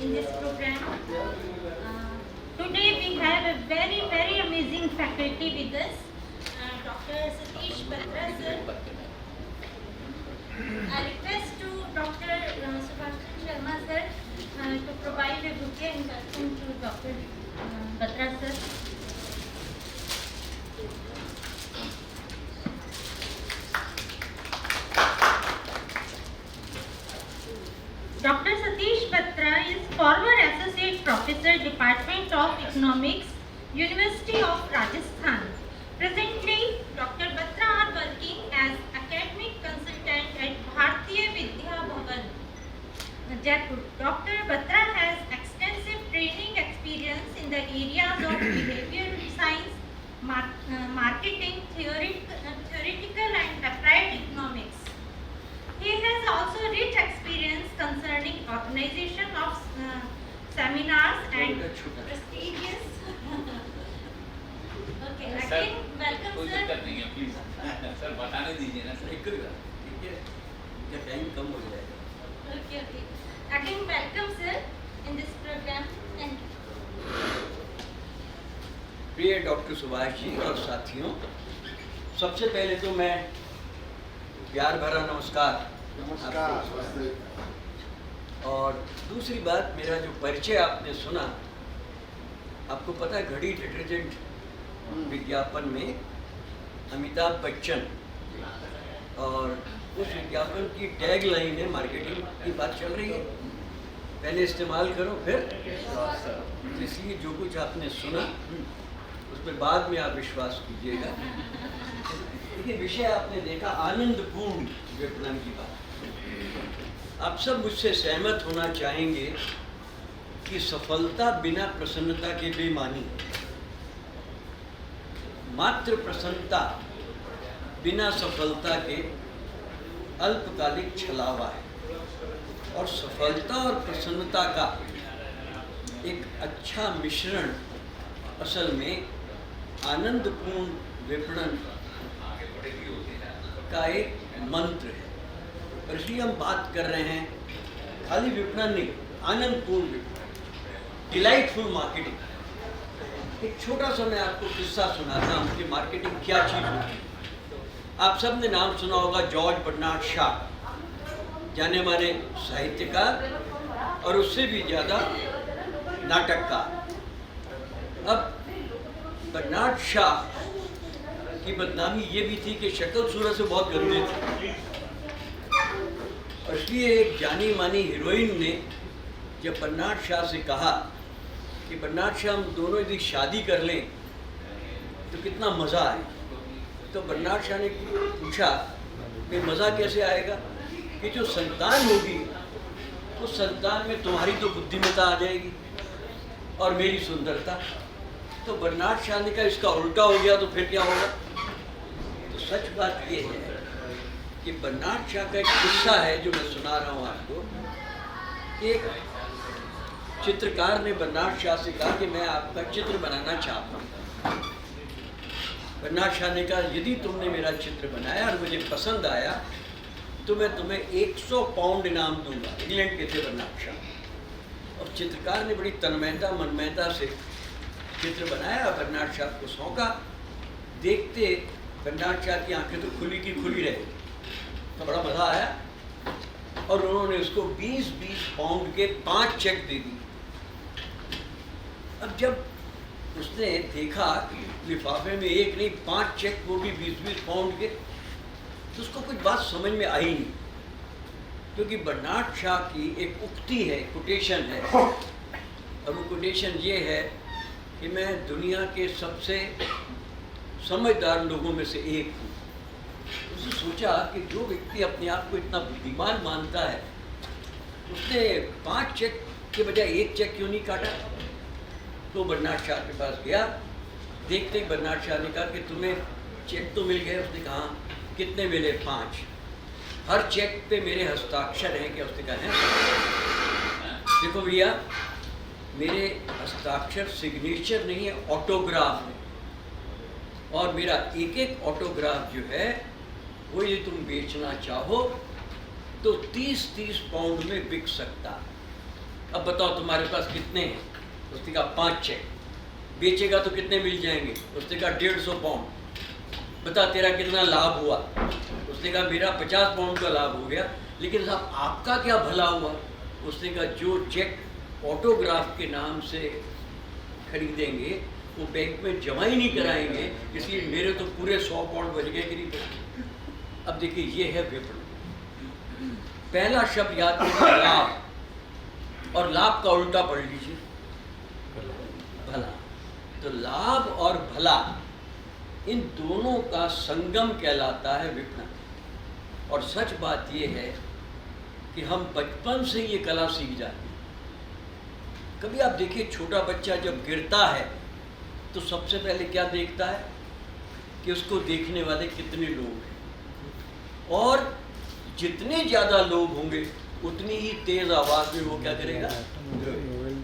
in this program. Today we have a very amazing faculty with us, Dr. Satish Batra sir. I request to Dr. Subhashan Sharma sir to provide a bouquet and welcome to Dr. Batra sir. Dr. Satish Batra is former Associate Professor, Department of Economics, University of Rajasthan. Presently, Dr. Batra are working as academic consultant at Bharatiya Vidya Bhavan, Jaipur. Dr. Batra has extensive training experience in the areas of behavioral science, marketing, theoretical and applied economics. He has also rich experience concerning organization of seminars and prestigious. Okay, again welcome कोई sir. दिक्कत नहीं है please sir बताने दीजिए ना sir ठीक है, क्या टाइम कम हो जाएगा। Okay. Again welcome sir in this program. Thank you. प्रिय डॉक्टर सुभाष जी और साथियों, सबसे पहले तो मैं प्यार भरा नमस्कार आपको। और दूसरी बात, मेरा जो परिचय आपने सुना, आपको पता है घड़ी डिटर्जेंट विज्ञापन में अमिताभ बच्चन, और उस विज्ञापन की टैग लाइन है मार्केटिंग की बात चल रही है, पहले इस्तेमाल करो फिर। इसलिए जो कुछ आपने सुना उस पर बाद में आप विश्वास कीजिएगा। देखिए, विषय आपने देखा आनंदपूर्ण विपणन की बात। आप सब मुझसे सहमत होना चाहेंगे कि सफलता बिना प्रसन्नता के बेमानी, मात्र प्रसन्नता बिना सफलता के अल्पकालिक छलावा है, और सफलता और प्रसन्नता का एक अच्छा मिश्रण असल में आनंदपूर्ण विपणन का एक मंत्र है। और इसलिए हम बात कर रहे हैं खाली विपणन नहीं, आनंदपूर्ण विपणन, डिलाइटफुल मार्केटिंग। एक छोटा सा मैं आपको किस्सा सुनाता हूँ कि मार्केटिंग क्या चीज़ होती है। आप सब ने नाम सुना होगा जॉर्ज बर्नार्ड शॉ, जाने माने साहित्यकार और उससे भी ज़्यादा नाटककार। अब बर्नार्ड शॉ की बदनामी ये भी थी कि शक्ल सूरत से बहुत गंदे थे, और इसलिए एक जानी मानी हीरोइन ने जब बर्नार्ड शॉ से कहा कि बर्नार्ड शॉ, हम दोनों यदि शादी कर लें तो कितना मज़ा आए, तो बर्नार्ड शॉ ने पूछा कि मज़ा कैसे आएगा, कि जो संतान होगी उस संतान में तुम्हारी तो बुद्धिमत्ता आ जाएगी और मेरी सुंदरता। तो बर्नार्ड शॉ ने कहा इसका उल्टा हो गया तो फिर क्या होगा। तो सच बात ये है कि बर्नार्ड शॉ का एक किस्सा है जो मैं सुना रहा हूँ आपको। एक चित्रकार ने बर्नार्ड शॉ से कहा कि मैं आपका चित्र बनाना चाहता हूँ। बर्नार्ड शॉ ने कहा यदि तुमने मेरा चित्र बनाया और मुझे पसंद आया तो मैं तुम्हें 100 पाउंड इनाम दूंगा। इंग्लैंड के थे बर्नार्ड शॉ। और चित्रकार ने बड़ी तन्मयता मनमयता से चित्र बनाया, बर्नार्ड शॉ को सौंपा। देखते बर्नार्ड शॉ की आंखें तो खुली की खुली रही, तो बड़ा मज़ा आया, और उन्होंने उसको 20-20 पाउंड के 5 चेक दे दिए। अब जब उसने देखा लिफाफे में एक नहीं 5 चेक, वो भी 20-20 पाउंड के, तो उसको कुछ बात समझ में आई नहीं, क्योंकि बर्नार्ड शॉ की एक उक्ति है, कोटेशन है, और वो कोटेशन ये है कि मैं दुनिया के सबसे समझदार लोगों में से एक हूँ। उसने सोचा कि जो व्यक्ति अपने आप को इतना बुद्धिमान मानता है, उसने 5 चेक के बजाय 1 चेक क्यों नहीं काटा। तो बर्नार्ड शॉ के पास गया। देखते ही बर्नार्ड शॉ ने कहा कि तुम्हें चेक तो मिल गए। उसने कहा कितने मिले? 5। हर चेक पे मेरे हस्ताक्षर हैं क्या? उसने कहा है। देखो भैया, मेरे हस्ताक्षर सिग्नेचर नहीं है, ऑटोग्राफ है, और मेरा एक एक ऑटोग्राफ जो है वो यदि तुम बेचना चाहो तो 30-30 पाउंड में बिक सकता है। अब बताओ तुम्हारे पास कितने हैं? उसने कहा 5 चेक। बेचेगा तो कितने मिल जाएंगे? उसने कहा 150 पाउंड। बता तेरा कितना लाभ हुआ? उसने कहा मेरा 50 पाउंड का लाभ हो गया। लेकिन साहब आपका क्या भला हुआ? उसने कहा जो चेक ऑटोग्राफ के नाम से खरीदेंगे वो बैंक में जमा ही नहीं कराएंगे, इसलिए मेरे तो पूरे 100 पाउंड बच गए कि नहीं। अब देखिए ये है विपणन। पहला शब्द याद करिए लाभ, और लाभ का उल्टा पढ़ लीजिए भला। तो लाभ और भला इन दोनों का संगम कहलाता है विपणन। और सच बात यह है कि हम बचपन से ये कला सीख जाते हैं। कभी आप देखिए छोटा बच्चा जब गिरता है तो सबसे पहले क्या देखता है कि उसको देखने वाले कितने लोग हैं, और जितने ज़्यादा लोग होंगे उतनी ही तेज आवाज़ में वो क्या करेगा?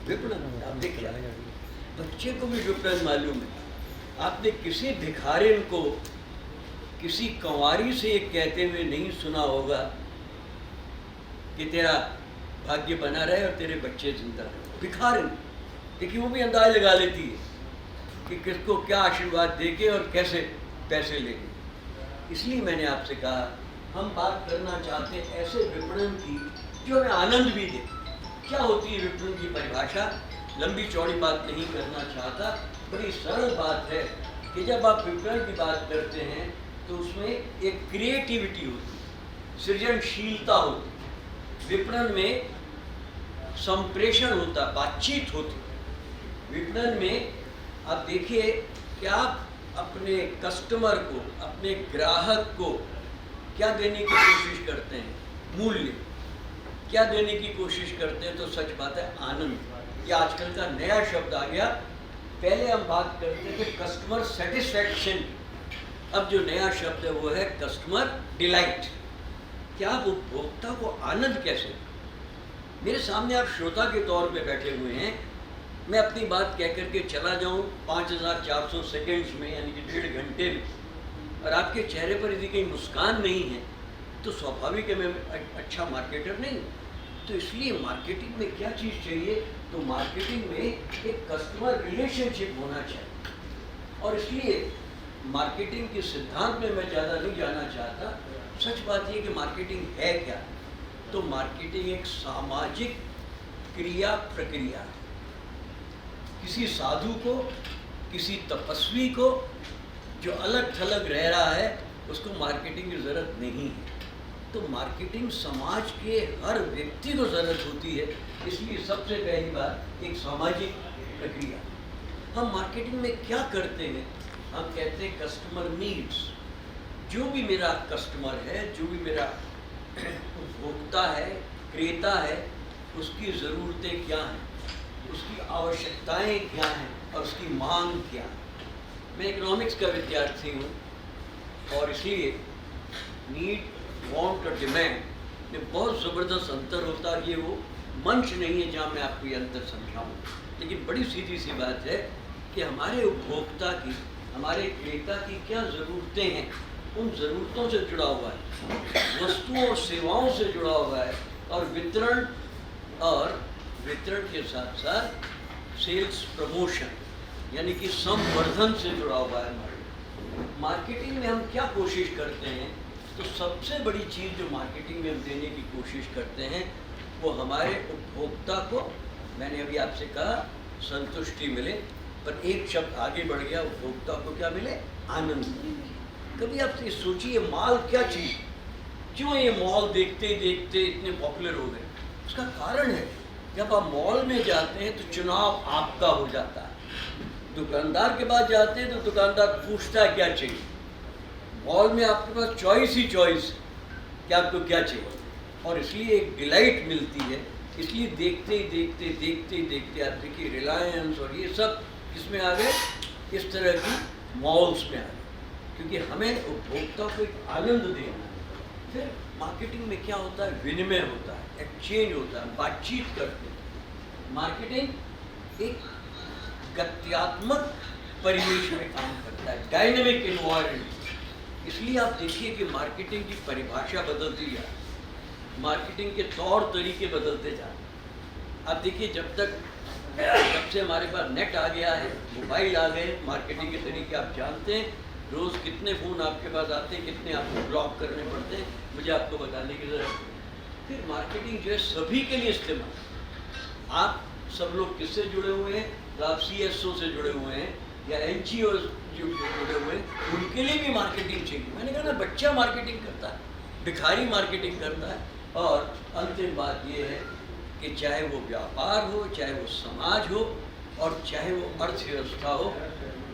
विपणन। आप देखिए बच्चे को भी विपणन मालूम है। आपने किसी भिखारिन को किसी कंवारी से ये कहते हुए नहीं सुना होगा कि तेरा भाग्य बना रहे और तेरे बच्चे जिंदा रहे। भिखारिन देखिए वो भी अंदाज लगा लेती है कि किसको क्या आशीर्वाद देके और कैसे पैसे लेके। इसलिए मैंने आपसे कहा हम बात करना चाहते हैं ऐसे विपणन की जो हमें आनंद भी दे। क्या होती है विपणन की परिभाषा? लंबी चौड़ी बात नहीं करना चाहता, बड़ी सरल बात है कि जब आप विपणन की बात करते हैं तो उसमें एक क्रिएटिविटी होती है, सृजनशीलता होती है। विपणन में संप्रेषण होता, बातचीत होती। विपणन में आप देखिए कि आप अपने कस्टमर को, अपने ग्राहक को क्या देने की कोशिश करते हैं? मूल्य। क्या देने की कोशिश करते हैं? तो सच बात है आनंद। ये आजकल का नया शब्द आ गया। पहले हम बात करते थे कस्टमर सेटिस्फैक्शन, अब जो नया शब्द है वो है कस्टमर डिलाइट। क्या आप उपभोक्ता को आनंद कैसे? मेरे सामने आप श्रोता के तौर पे बैठे हुए हैं, मैं अपनी बात कह करके चला जाऊं 5400 सेकेंड्स में, यानी कि 1.5 घंटे में, और आपके चेहरे पर यदि कहीं मुस्कान नहीं है तो स्वाभाविक है मैं अच्छा मार्केटर नहीं। तो इसलिए मार्केटिंग में क्या चीज़ चाहिए? तो मार्केटिंग में एक कस्टमर रिलेशनशिप होना चाहिए। और इसलिए मार्केटिंग के सिद्धांत में मैं ज़्यादा नहीं जाना चाहता। सच बात यह कि मार्केटिंग है क्या? तो मार्केटिंग एक सामाजिक क्रिया प्रक्रिया है। किसी साधु को, किसी तपस्वी को जो अलग थलग रह रहा है उसको मार्केटिंग की ज़रूरत नहीं है। तो मार्केटिंग समाज के हर व्यक्ति को ज़रूरत होती है। इसलिए सबसे पहली बात एक सामाजिक प्रक्रिया। हम मार्केटिंग में क्या करते हैं? हम कहते हैं कस्टमर नीड्स। जो भी मेरा कस्टमर है, जो भी मेरा उपभोक्ता है, क्रेता है, उसकी ज़रूरतें क्या हैं, उसकी आवश्यकताएं क्या हैं और उसकी मांग क्या है। मैं इकोनॉमिक्स का विद्यार्थी हूँ और इसलिए नीड, वांट और डिमांड में बहुत ज़बरदस्त अंतर होता है। ये वो मंच नहीं है जहाँ मैं आपको ये अंतर समझाऊँ, लेकिन बड़ी सीधी सी बात है कि हमारे उपभोक्ता की, हमारे क्रेता की क्या ज़रूरतें हैं, उन ज़रूरतों से जुड़ा हुआ है, वस्तुओं और सेवाओं से जुड़ा हुआ है, और वितरण के साथ साथ सेल्स प्रमोशन यानी कि संवर्धन से जुड़ा हुआ है। मार्केटिंग में हम क्या कोशिश करते हैं? तो सबसे बड़ी चीज़ जो मार्केटिंग में हम देने की कोशिश करते हैं वो हमारे उपभोक्ता को, मैंने अभी आपसे कहा संतुष्टि मिले, पर एक शब्द आगे बढ़ गया, उपभोक्ता को क्या मिले? आनंद। कभी आप ये सोचिए माल क्या चीज़, क्यों ये मॉल देखते देखते इतने पॉपुलर हो गए? उसका कारण है जब आप मॉल में जाते हैं तो चुनाव आपका हो जाता है। दुकानदार के पास जाते हैं तो दुकानदार पूछता है क्या चाहिए। मॉल में आपके पास चॉइस ही चॉइस कि आपको क्या चाहिए, और इसलिए एक डिलाइट मिलती है। इसलिए देखते ही देखते आप देखिए रिलायंस और ये सब किसमें आ गए? इस तरह की मॉल्स में आ गए, क्योंकि हमें उपभोक्ता को एक आनंद देना है। फिर मार्केटिंग में क्या होता है? विनिमय होता है, एक्सचेंज होता है, बातचीत करते हैं। मार्केटिंग एक गत्यात्मक परिवेश में काम करता है, डायनेमिक एनवायरनमेंट। इसलिए आप देखिए कि मार्केटिंग की परिभाषा बदलती जा रही है, मार्केटिंग के तौर तरीके बदलते जा रहे हैं। आप देखिए जब से हमारे पास नेट आ गया है, मोबाइल आ गए, मार्केटिंग के तरीके आप जानते हैं, रोज़ कितने फ़ोन आपके पास आते हैं, कितने आपको ब्लॉक करने पड़ते हैं, मुझे आपको बताने की ज़रूरत है। फिर मार्केटिंग जो है सभी के लिए इस्तेमाल। आप सब लोग किससे जुड़े हुए हैं? तो आप CSO से जुड़े हुए हैं या NGO जो जुड़े हुए हैं, उनके लिए भी मार्केटिंग चाहिए। मैंने कहा ना, बच्चा मार्केटिंग करता है, भिखारी मार्केटिंग करता है। और अंतिम बात ये है कि चाहे वो व्यापार हो, चाहे वो समाज हो और चाहे वो अर्थव्यवस्था हो,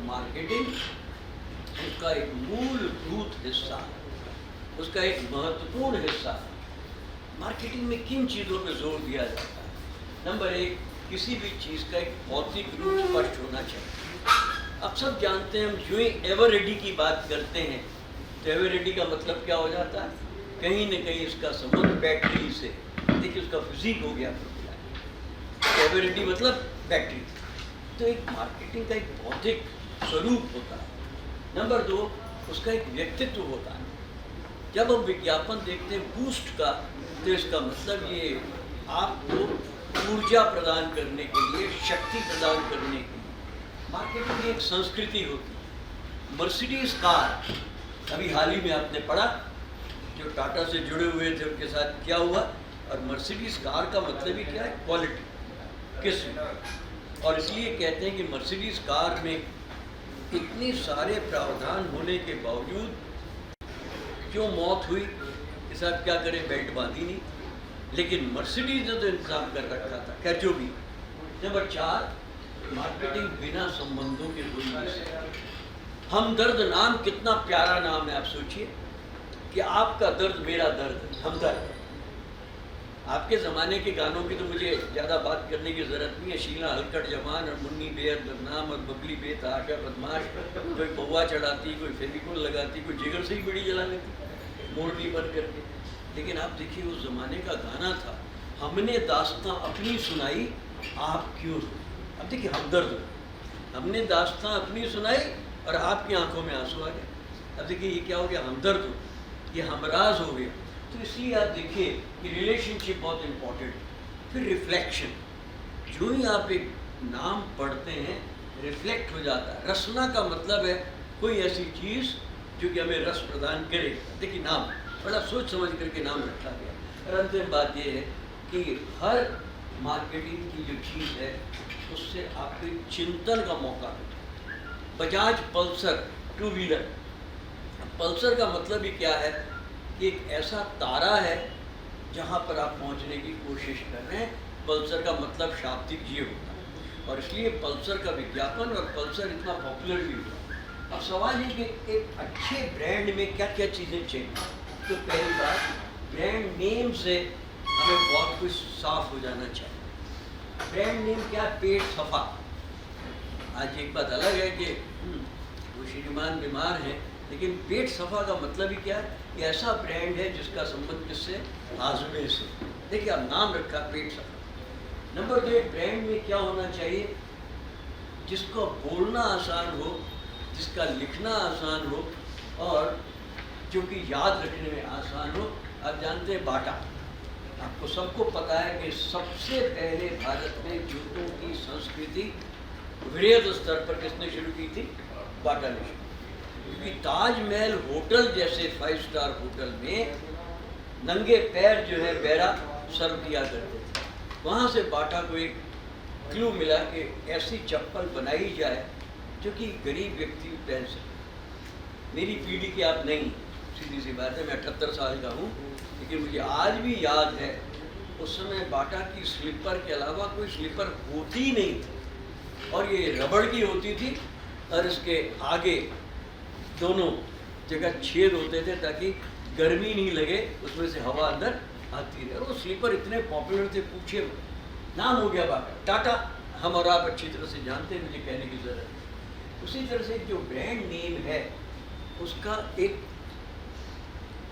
मार्केटिंग उसका एक मूलभूत हिस्सा है, उसका एक महत्वपूर्ण हिस्सा है। मार्केटिंग में किन चीज़ों पर जोर दिया जाता है? नंबर 1, किसी भी चीज़ का एक भौतिक रूप स्पष्ट होना चाहिए। आप सब जानते हैं, हम जो ही एवर रेडी की बात करते हैं तो एवर रेडी का मतलब क्या हो जाता है? कहीं न कहीं इसका संबंध बैटरी से, देखिए उसका फिजिक हो गया। एवर रेडी मतलब बैटरी। तो एक मार्केटिंग का एक भौतिक स्वरूप होता है। नंबर 2, उसका एक व्यक्तित्व होता है। जब हम विज्ञापन देखते हैं बूस्ट का, तो इसका मतलब ये आपको ऊर्जा प्रदान करने के लिए, शक्ति प्रदान करने के लिए। मार्केटिंग की एक संस्कृति होती है। मर्सिडीज कार, अभी हाल ही में आपने पढ़ा, जो टाटा से जुड़े हुए थे उनके साथ क्या हुआ। और मर्सिडीज कार का मतलब ही क्या है? क्वालिटी, किस्म। और इसलिए कहते हैं कि मर्सिडीज कार में इतने सारे प्रावधान होने के बावजूद क्यों मौत हुई? कि साहब क्या करें, बेल्ट बांधी नहीं। लेकिन मर्सिडीज ने तो इंतजाम कर रखा था। खैर जो भी। नंबर 4, मार्केटिंग बिना संबंधों के हुई। हमदर्द नाम कितना प्यारा नाम है। आप सोचिए कि आपका दर्द मेरा दर्द, हमदर्द। आपके ज़माने के गानों की तो मुझे ज़्यादा बात करने की ज़रूरत नहीं है। शीला हलकट जवान और मुन्नी बेहद बदनाम और बबली बेतहाशा बदमाश, कोई पौवा चढ़ाती, कोई फेविकोल लगाती, कोई जिगर से ही बीड़ी जला लेती मोड़नी बंद करके। लेकिन आप देखिए उस ज़माने का गाना था, हमने दास्तां अपनी सुनाई आप क्यों। अब देखिए हमदर्द, हमने दास्तां अपनी सुनाई और आपकी आंखों में आंसू आ गए। अब देखिए ये क्या हो गया? हमदर्द हो, ये हमराज हो गया। तो इसलिए आप देखिए कि रिलेशनशिप बहुत इम्पोर्टेंट है। फिर रिफ्लेक्शन, जो ही आप एक नाम पढ़ते हैं रिफ्लेक्ट हो जाता है। रसना का मतलब है कोई ऐसी चीज़ जो कि हमें रस प्रदान करे। देखिए नाम बड़ा सोच समझ करके नाम रखा गया। और अंतिम बात ये है कि हर मार्केटिंग की जो चीज़ है उससे आपको एक चिंतन का मौका मिलता है। बजाज पल्सर 2 व्हीलर, पल्सर का मतलब ही क्या है कि एक ऐसा तारा है जहाँ पर आप पहुँचने की कोशिश कर रहे हैं। पल्सर का मतलब शाब्दिक ये होता है और इसलिए पल्सर का विज्ञापन और पल्सर इतना पॉपुलर भी हुआ। अब सवाल ये कि एक अच्छे ब्रांड में क्या क्या चीज़ें चाहिए। तो पहली बात, ब्रांड नेम से हमें बहुत कुछ साफ हो जाना चाहिए। ब्रांड नेम क्या? पेट सफा। आज एक बात अलग है कि वो श्रीमान बीमार हैं, लेकिन पेट सफा का मतलब ही क्या है? ये ऐसा ब्रांड है जिसका संबंध किससे? हाजमे से। देखिए आप नाम रखा पेट सफा। नंबर 2, ब्रांड में क्या होना चाहिए? जिसको बोलना आसान हो, जिसका लिखना आसान हो और जो कि याद रखने में आसान हो। आप जानते हैं बाटा, आपको सबको पता है कि सबसे पहले भारत में जूतों की संस्कृति वृहद स्तर पर किसने शुरू की थी? बाटा ने शुरू। क्योंकि ताजमहल होटल जैसे 5 स्टार होटल में नंगे पैर जो है बैरा सर्व किया करते थे। वहाँ से बाटा को एक क्लू मिला कि ऐसी चप्पल बनाई जाए जो कि गरीब व्यक्ति पहन सके। मेरी पीढ़ी के आप नहीं, सीधी सी बात है, मैं 78 साल का हूँ, लेकिन मुझे आज भी याद है उस समय बाटा की स्लीपर के अलावा कोई स्लीपर होती ही नहीं थी और ये रबड़ की होती थी और इसके आगे दोनों जगह छेद होते थे ताकि गर्मी नहीं लगे, उसमें से हवा अंदर आती रहे। और वो स्लीपर इतने पॉपुलर थे, पूछिए, नाम हो गया बाटा। टाटा हम और आप अच्छी तरह से जानते हैं, मुझे कहने की ज़रूरत है। उसी तरह से जो ब्रांड नेम है उसका एक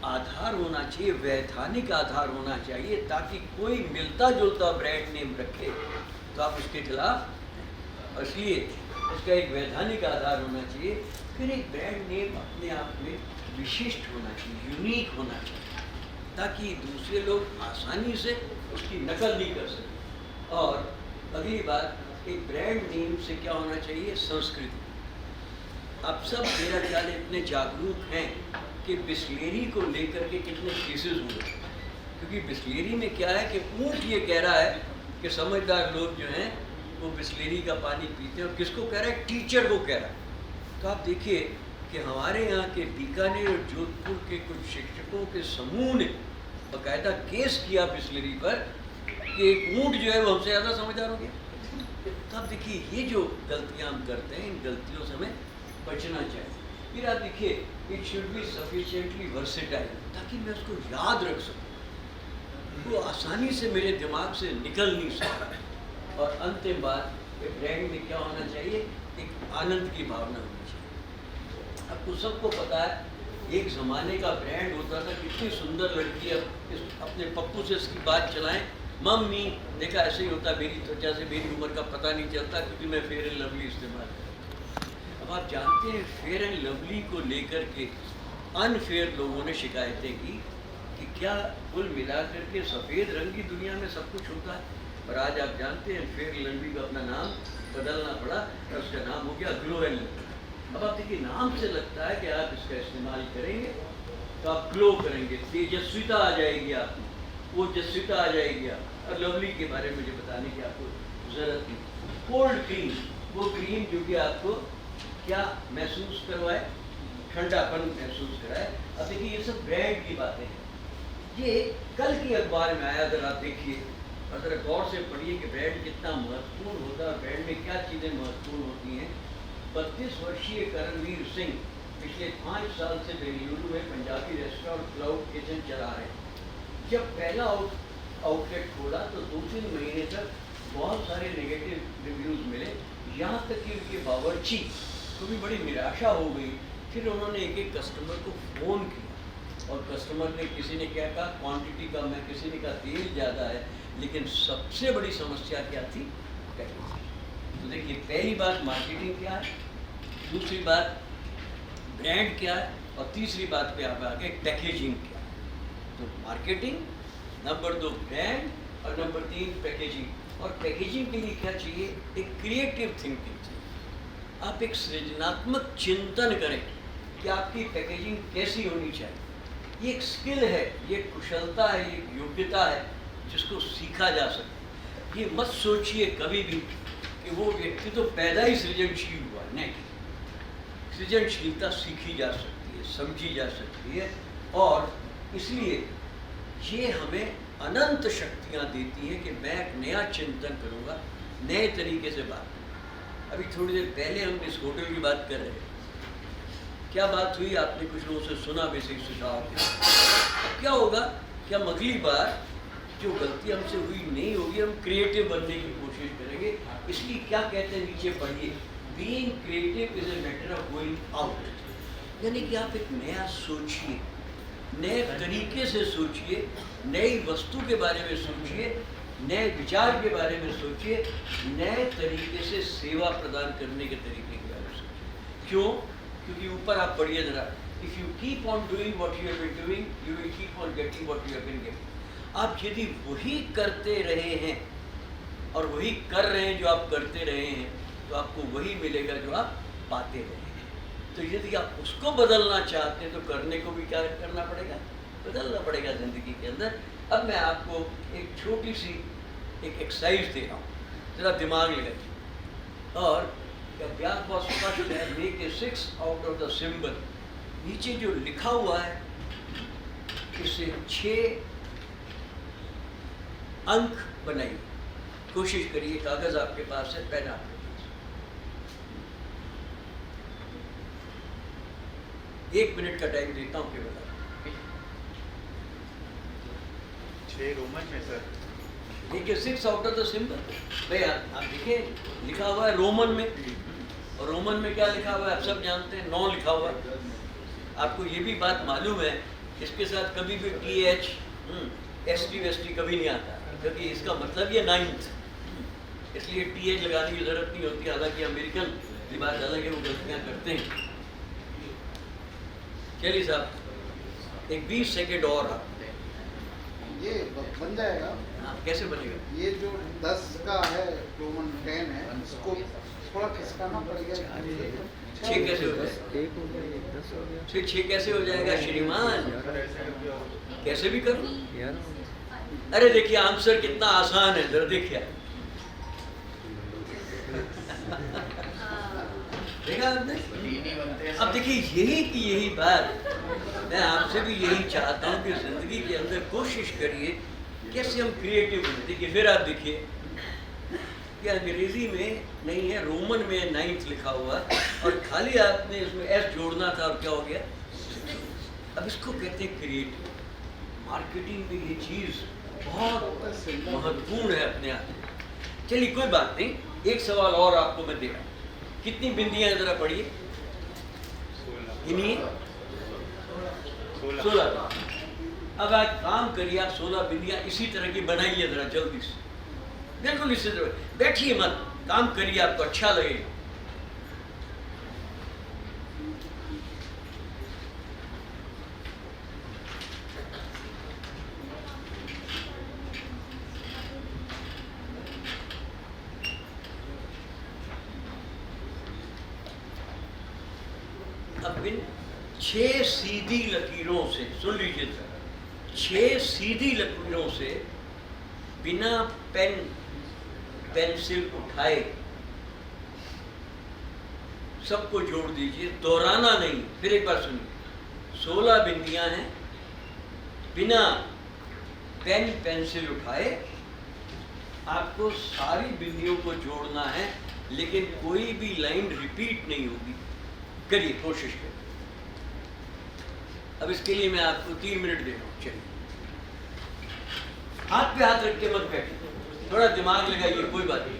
आधार होना चाहिए, वैधानिक आधार होना चाहिए, ताकि कोई मिलता जुलता ब्रांड नेम रखे तो आप उसके खिलाफ। और इसलिए उसका एक वैधानिक आधार होना चाहिए। फिर एक ब्रांड नेम अपने आप में विशिष्ट होना चाहिए, यूनिक होना चाहिए, ताकि दूसरे लोग आसानी से उसकी नकल नहीं कर सकें। और अगली बात, एक ब्रांड नेम से क्या होना चाहिए? संस्कृति। आप सब मेरा ख्याल इतने जागरूक हैं कि बिस्लेरी को लेकर के कितने केसेस हुए, क्योंकि बिस्लेरी में क्या है कि ऊँट ये कह रहा है कि समझदार लोग जो हैं वो बिस्लेरी का पानी पीते हैं, और किसको कह रहा है? टीचर को कह रहा है। तो आप देखिए कि हमारे यहाँ के बीकानेर और जोधपुर के कुछ शिक्षकों के समूह ने बाकायदा केस किया बिस्लेरी पर कि एक ऊँट जो है वो हमसे ज़्यादा समझदार हो गया। तो आप देखिए ये जो गलतियाँ हम करते हैं, इन गलतियों से हमें बचना चाहिए। फिर आप देखिए, it should be sufficiently versatile, ताकि मैं उसको याद रख सकूँ, वो आसानी से मेरे दिमाग से निकल नहीं सकता। और अंतिम बात, ब्रांड में क्या होना चाहिए? एक आनंद की भावना होनी चाहिए। आपको सबको पता है, एक ज़माने का ब्रांड होता था, कितनी सुंदर लड़की। अब अपने पप्पू से इसकी बात चलाएं, मम्मी देखा ऐसे ही होता, मेरी त्वचा से मेरी उम्र का पता नहीं चलता क्योंकि मैं फेयर एंड लवली इस्तेमाल करता हूँ। अब आप जानते हैं, फेयर एंड लवली को लेकर के अनफेयर लोगों ने शिकायतें की कि क्या कुल मिलाकर के सफ़ेद रंग की दुनिया में सब कुछ होता है। पर आज आप जानते हैं, फेयर एंड लवली को अपना नाम बदलना पड़ा और उसका नाम हो गया ग्लो एंड लवली। अब आप देखिए, नाम से लगता है कि आप इसका इस्तेमाल करेंगे तो आप ग्लो करेंगे, तेजस्विता आ जाएगी, आप वो ओजस्विता आ जाएगी। आप और लवली के बारे में मुझे बताने की आपको ज़रूरत नहीं। कोल्ड क्रीम, वो क्रीम जो कि आपको क्या महसूस करवाए? ठंडापन महसूस कराए। अब देखिए, ये सब ब्रांड की बातें हैं। ये कल की अखबार में आया, अगर आप देखिए और ज़रा गौर से पढ़िए कि ब्रांड कितना महत्वपूर्ण होता है, ब्रांड में क्या चीज़ें महत्वपूर्ण होती हैं। 32 वर्षीय करणवीर सिंह पिछले 5 साल से बेंगलुरु में पंजाबी रेस्टोरेंट क्लाउड किचन चला रहे हैं। जब पहला आउटलेट खोला तो 2-3 महीने तक बहुत सारे नेगेटिव रिव्यूज़ मिले, यहाँ तक कि उनके बावर्ची को भी बड़ी निराशा हो गई। फिर उन्होंने एक कस्टमर को फ़ोन किया और कस्टमर ने, किसी ने क्या कहा, क्वांटिटी कम है, किसी ने कहा तेल ज़्यादा है, लेकिन सबसे बड़ी समस्या क्या थी? पैकेजिंग। तो देखिए, पहली बात मार्केटिंग क्या है, दूसरी बात ब्रांड क्या है, और तीसरी बात पे आप आगे पैकेजिंग क्या है। तो मार्केटिंग, नंबर 2 ब्रांड और नंबर 3 पैकेजिंग। और पैकेजिंग के लिए क्या चाहिए? एक क्रिएटिव थिंकिंग चाहिए। आप एक सृजनात्मक चिंतन करें कि आपकी पैकेजिंग कैसी होनी चाहिए। ये एक स्किल है, ये एक कुशलता है, ये एक योग्यता है जिसको सीखा जा सकता है। ये मत सोचिए कभी भी कि वो व्यक्ति तो पैदा ही सृजनशील हुआ, नहीं। सृजनशीलता सीखी जा सकती है, समझी जा सकती है, और इसलिए ये हमें अनंत शक्तियाँ देती हैं कि मैं एक नया चिंतन करूँगा, नए तरीके से बात करूँगा। अभी थोड़ी देर पहले हम इस होटल की बात कर रहे हैं, क्या बात हुई आपने कुछ लोगों से सुना, बेसिक सुझाव के। क्या होगा कि हम अगली बार जो गलती हमसे हुई नहीं होगी, हम क्रिएटिव बनने की कोशिश करेंगे। इसलिए क्या कहते हैं, नीचे पढ़िए, being creative is a matter of going out. यानी कि आप एक नया सोचिए, नए तरीके से सोचिए, नई वस्तु के बारे में सोचिए, नए विचार के बारे में सोचिए, नए तरीके से सेवा प्रदान करने के तरीके के बारे में सोचिए। क्यों? क्योंकि ऊपर आप पढ़िए जरा, if you keep on doing what you have been doing, you will keep on getting what you have been getting. आप यदि वही करते रहे हैं और वही कर रहे हैं जो आप करते रहे हैं, तो आपको वही मिलेगा जो आप पाते रहे हैं। तो यदि आप उसको बदलना चाहते हैं तो करने को भी क्या करना पड़ेगा? बदलना पड़ेगा ज़िंदगी के अंदर। अब मैं आपको एक छोटी सी एक एक्सरसाइज दे रहा हूँ, ज़रा दिमाग लगाइए। और अभ्यास बहुत स्पष्ट है, make a 6 out of the symbol. नीचे जो लिखा हुआ है इससे 6 अंक बनाइए। कोशिश करिए, कागज़ आपके पास है, पेन आपके पास। 1 मिनट का टाइम देता हूँ कि बता। 6 रोमन में सर। देखिए 6 आउट ऑफ द सिंबल। भाई आप देखिए लिखा हुआ है रोमन में, और रोमन में क्या लिखा हुआ है आप सब जानते हैं, 9 लिखा हुआ है। आपको ये भी बात मालूम है, इसके साथ कभी भी TH ST ST कभी नहीं आता, क्योंकि इसका मतलब ये 9th, इसलिए TH लगाने की ज़रूरत नहीं होती। हालांकि अमेरिकन की बात अलग है, वो गलतियाँ करते हैं। चलिए साहब, एक 20 सेकेंड और आप ये बन जाएगा। हाँ, कैसे बनेगा? ये जो 10 का है रोमन 10 है, इसको थोड़ा खिसकाना पड़ेगा। 6 कैसे हो जाएगा? 6 कैसे हो जाएगा श्रीमान? कैसे भी करो। अरे देखिए आंसर कितना आसान है, जरा देखिए। देखा आपने? अब देखिए यही की यही बात मैं आपसे भी यही चाहता हूँ कि जिंदगी के अंदर कोशिश करिए कैसे हम क्रिएटिव बने। देखिए फिर आप देखिए कि अंग्रेजी में नहीं है, रोमन में 9th लिखा हुआ और खाली आपने इसमें एस जोड़ना था और क्या हो गया? अब इसको कहते हैं क्रिएटिव। मार्केटिंग में ये चीज़ बहुत महत्वपूर्ण है अपने आप में। चलिए कोई बात नहीं, एक सवाल और आपको मैं दे रहा हूँ। कितनी बिंदियां जरा पढ़िए, गिनिए। 16। अब आज काम करिए, आप 16 बिंदियां इसी तरह की बनाइए जरा जल्दी से, बिल्कुल इससे बैठिए मत, काम करिए, आपको अच्छा लगेगा। अब इन 6 सीधी लकीरों से सुन लीजिए सर, 6 सीधी लकीरों से बिना पेंसिल उठाए सबको जोड़ दीजिए, दोहराना नहीं। फिर एक बार सुनिए, 16 बिंदियां हैं, बिना पेंसिल उठाए आपको सारी बिंदियों को जोड़ना है, लेकिन कोई भी लाइन रिपीट नहीं होगी। करिए, कोशिश करिए। अब इसके लिए मैं आपको 3 मिनट दे रहा हूँ। चलिए, हाथ पे हाथ रख के मत बैठिए, थोड़ा दिमाग लगाइए, कोई बात नहीं।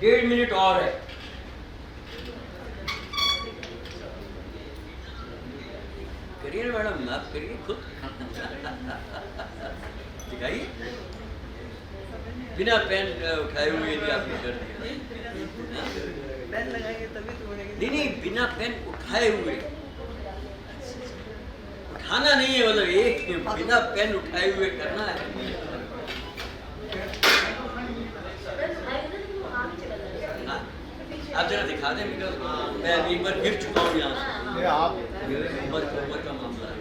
डेढ़ मिनट और है। करिए ना मैडम, आप करिए खुद। दिखाइए, बिना पेन उठाए हुए भी आपने कर दिया। पेन लगाएंगे तभी तो बनेगी। नहीं, बिना पेन उठाए हुए, उठाना नहीं है, मतलब एक बिना पेन उठाए हुए करना है। आप जरा दिखा दें, बिकॉज मैं अभी एक बार गिर चुका हूँ यहाँ से। ये आप उम्र का मामला है।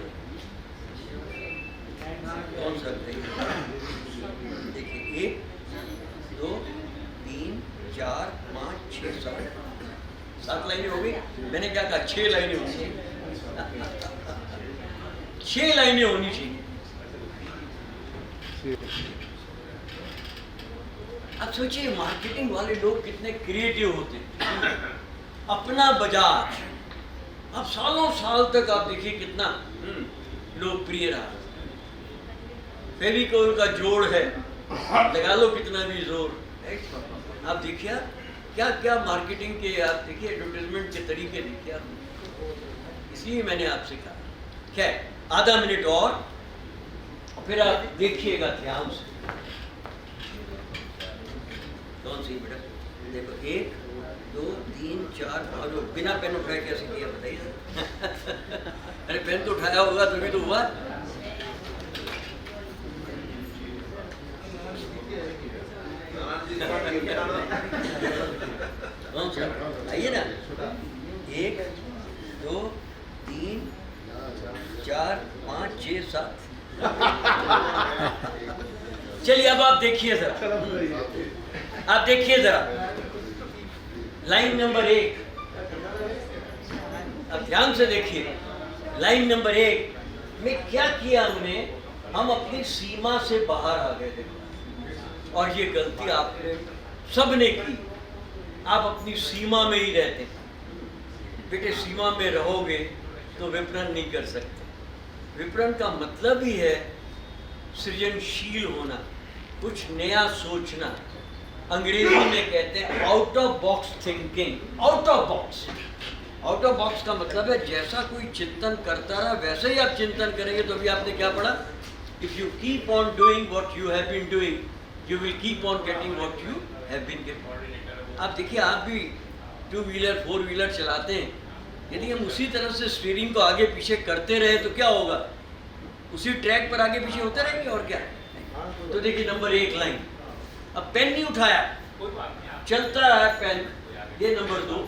कौन सा देखिए, 1 2 3 4 5 6 7 लाइनें हो गई। मैंने क्या कहा, 6 लाइनें होनी चाहिए। 6 लाइनें होनी चाहिए। अब सोचिए मार्केटिंग वाले लोग कितने क्रिएटिव होते हैं। अपना बजाज अब सालों साल तक आप देखिए कितना लोकप्रिय रहा। फेविकोल का जोड़ है, लगा लो कितना भी जोर। आप देखिए क्या क्या मार्केटिंग के, आप देखिए एडवर्टाइजमेंट के तरीके देखिए आप। इसलिए मैंने आपसे कहा। खैर, आधा मिनट और फिर आप देखिएगा ध्यान से। कौन सी बेटा? देखो, 1 2 3 4 5। बिना पेन उठाए कैसे किया बताइए? अरे पेन तो उठाया होगा तभी तो हुआ। कौन सा? आइए ना, 1 2 3 4 5 6 7। चलिए अब आप देखिए जरा, आप देखिए जरा लाइन नंबर 1। अब ध्यान से देखिए, लाइन नंबर 1 में क्या किया हमने? हम अपनी सीमा से बाहर आ गए थे, और ये गलती आपने सबने की। आप अपनी सीमा में ही रहते। बेटे सीमा में रहोगे तो विपणन नहीं कर सकते। विपणन का मतलब ही है सृजनशील होना, कुछ नया सोचना। अंग्रेजी में कहते हैं out of box thinking. Out of box, out of box का मतलब है जैसा कोई चिंतन करता रहा वैसे ही आप चिंतन करेंगे। तो अभी आपने क्या पढ़ा? If you keep on doing what you have been doing, you will keep on getting what you have been getting. आप देखिए, आप भी 2 व्हीलर 4 व्हीलर चलाते हैं, यदि हम उसी तरह से स्टीयरिंग को आगे पीछे करते रहे तो क्या होगा? उसी ट्रैक पर आगे पीछे होते रहेंगे और क्या। तो देखिए नंबर 1 लाइन, अब पेन नहीं उठाया, चलता रहा पेन, ये नंबर 2,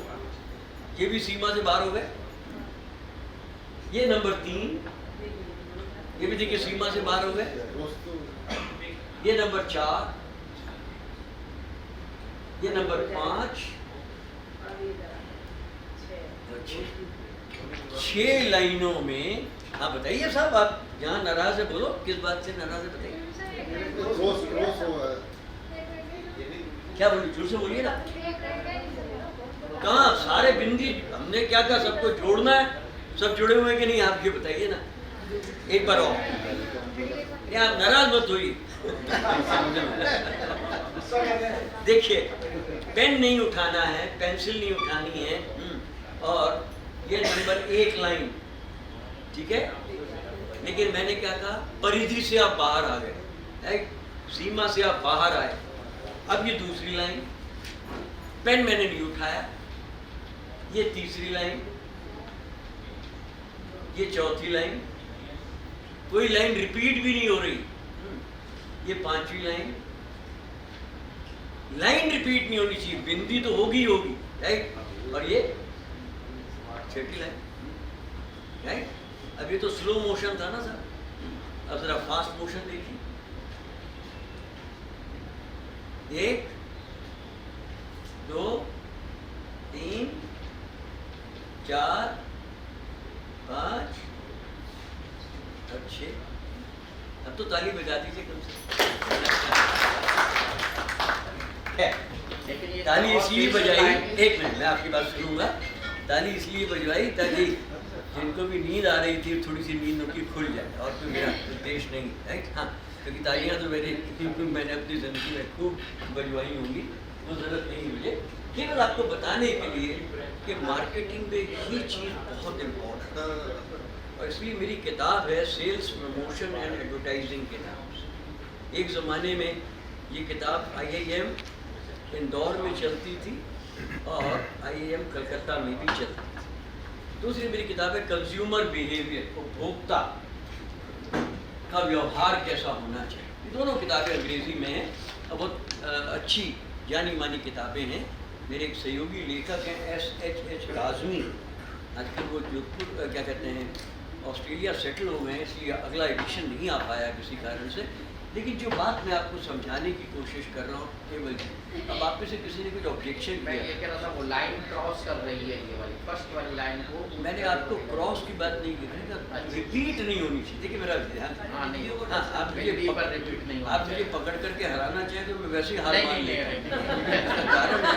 ये भी सीमा से बाहर हो गए। ये नंबर 3, ये भी देखिए सीमा से बाहर हो गए। ये नंबर 4, ये नंबर 5 और 6 लाइनों में। हाँ बताइए साहब, आप जहाँ नाराज है बोलो, किस बात से नाराज है बताइए। क्या बोलिए, जोर से बोलिए ना। कहाँ सारे बिंदी हमने क्या कहा? सबको जोड़ना है, सब जुड़े हुए हैं कि नहीं आप ये बताइए ना एक बार और। आप नाराज मत होइए। देखिए, पेन नहीं उठाना है, पेंसिल नहीं उठानी है, और ये नंबर 1 लाइन, ठीक है। लेकिन मैंने क्या कहा? परिधि से आप बाहर आ गए, सीमा से आप बाहर आए। अब ये दूसरी लाइन, पेन मैंने नहीं उठाया, ये तीसरी लाइन, ये चौथी लाइन, कोई लाइन रिपीट भी नहीं हो रही, ये 5वीं लाइन। लाइन रिपीट नहीं होनी चाहिए, बिंदी तो होगी होगी, राइट। और ये 6ठी लाइन, राइट। अब ये तो स्लो मोशन था ना सर, अब जरा फास्ट मोशन देखिए। 1 2 3 4 5 और 6। अब तो ताली बजा दीजिए कम से। ताली इसलिए बजाई, 1 मिनट मैं आपकी बात सुनूंगा। ताली इसलिए बजवाई ताकि जिनको भी नींद आ रही थी थोड़ी सी नींद उनकी खुल जाए, और तो मेरा उद्देश्य नहीं, राइट। हाँ, क्योंकि तालियां तो मैंने अपनी ज़िंदगी में खूब बजवाई होंगी, वो ज़रूरत नहीं मुझे। केवल आपको बताने के लिए कि मार्केटिंग में ये चीज़ बहुत इम्पोर्टेंट है, और इसलिए मेरी किताब है सेल्स प्रमोशन एंड एडवर्टाइजिंग के नाम से। एक ज़माने में ये किताब IIM इंदौर में चलती थी और IIM कलकत्ता में भी चलती थी। दूसरी मेरी किताब है कंज्यूमर बिहेवियर, उपभोक्ता का व्यवहार कैसा होना चाहिए। ये दोनों किताबें अंग्रेजी में हैं और बहुत अच्छी जानी मानी किताबें हैं। मेरे एक सहयोगी लेखक हैं SH काज़मी, आजकल वो जोधपुर क्या कहते हैं ऑस्ट्रेलिया सेटल हो गए हैं, इसलिए अगला एडिशन नहीं आ पाया किसी कारण से। लेकिन जो बात मैं आपको समझाने की कोशिश कर रहा हूँ केवल, अब आप में से किसी ने कुछ ऑब्जेक्शन मैं किया, ये कह रहा था वो लाइन क्रॉस कर रही है, ये वाली फर्स्ट वाली लाइन को। मैंने आपको क्रॉस की बात नहीं की, रिपीट नहीं होनी चाहिए। देखिए मेरा ध्यान, हाँ नहीं, हाँ आप मुझे रिपीट नहीं, आप मुझे पकड़ करके हराना चाहें तो मैं वैसे ही हार मान नहीं, लेता। कारण है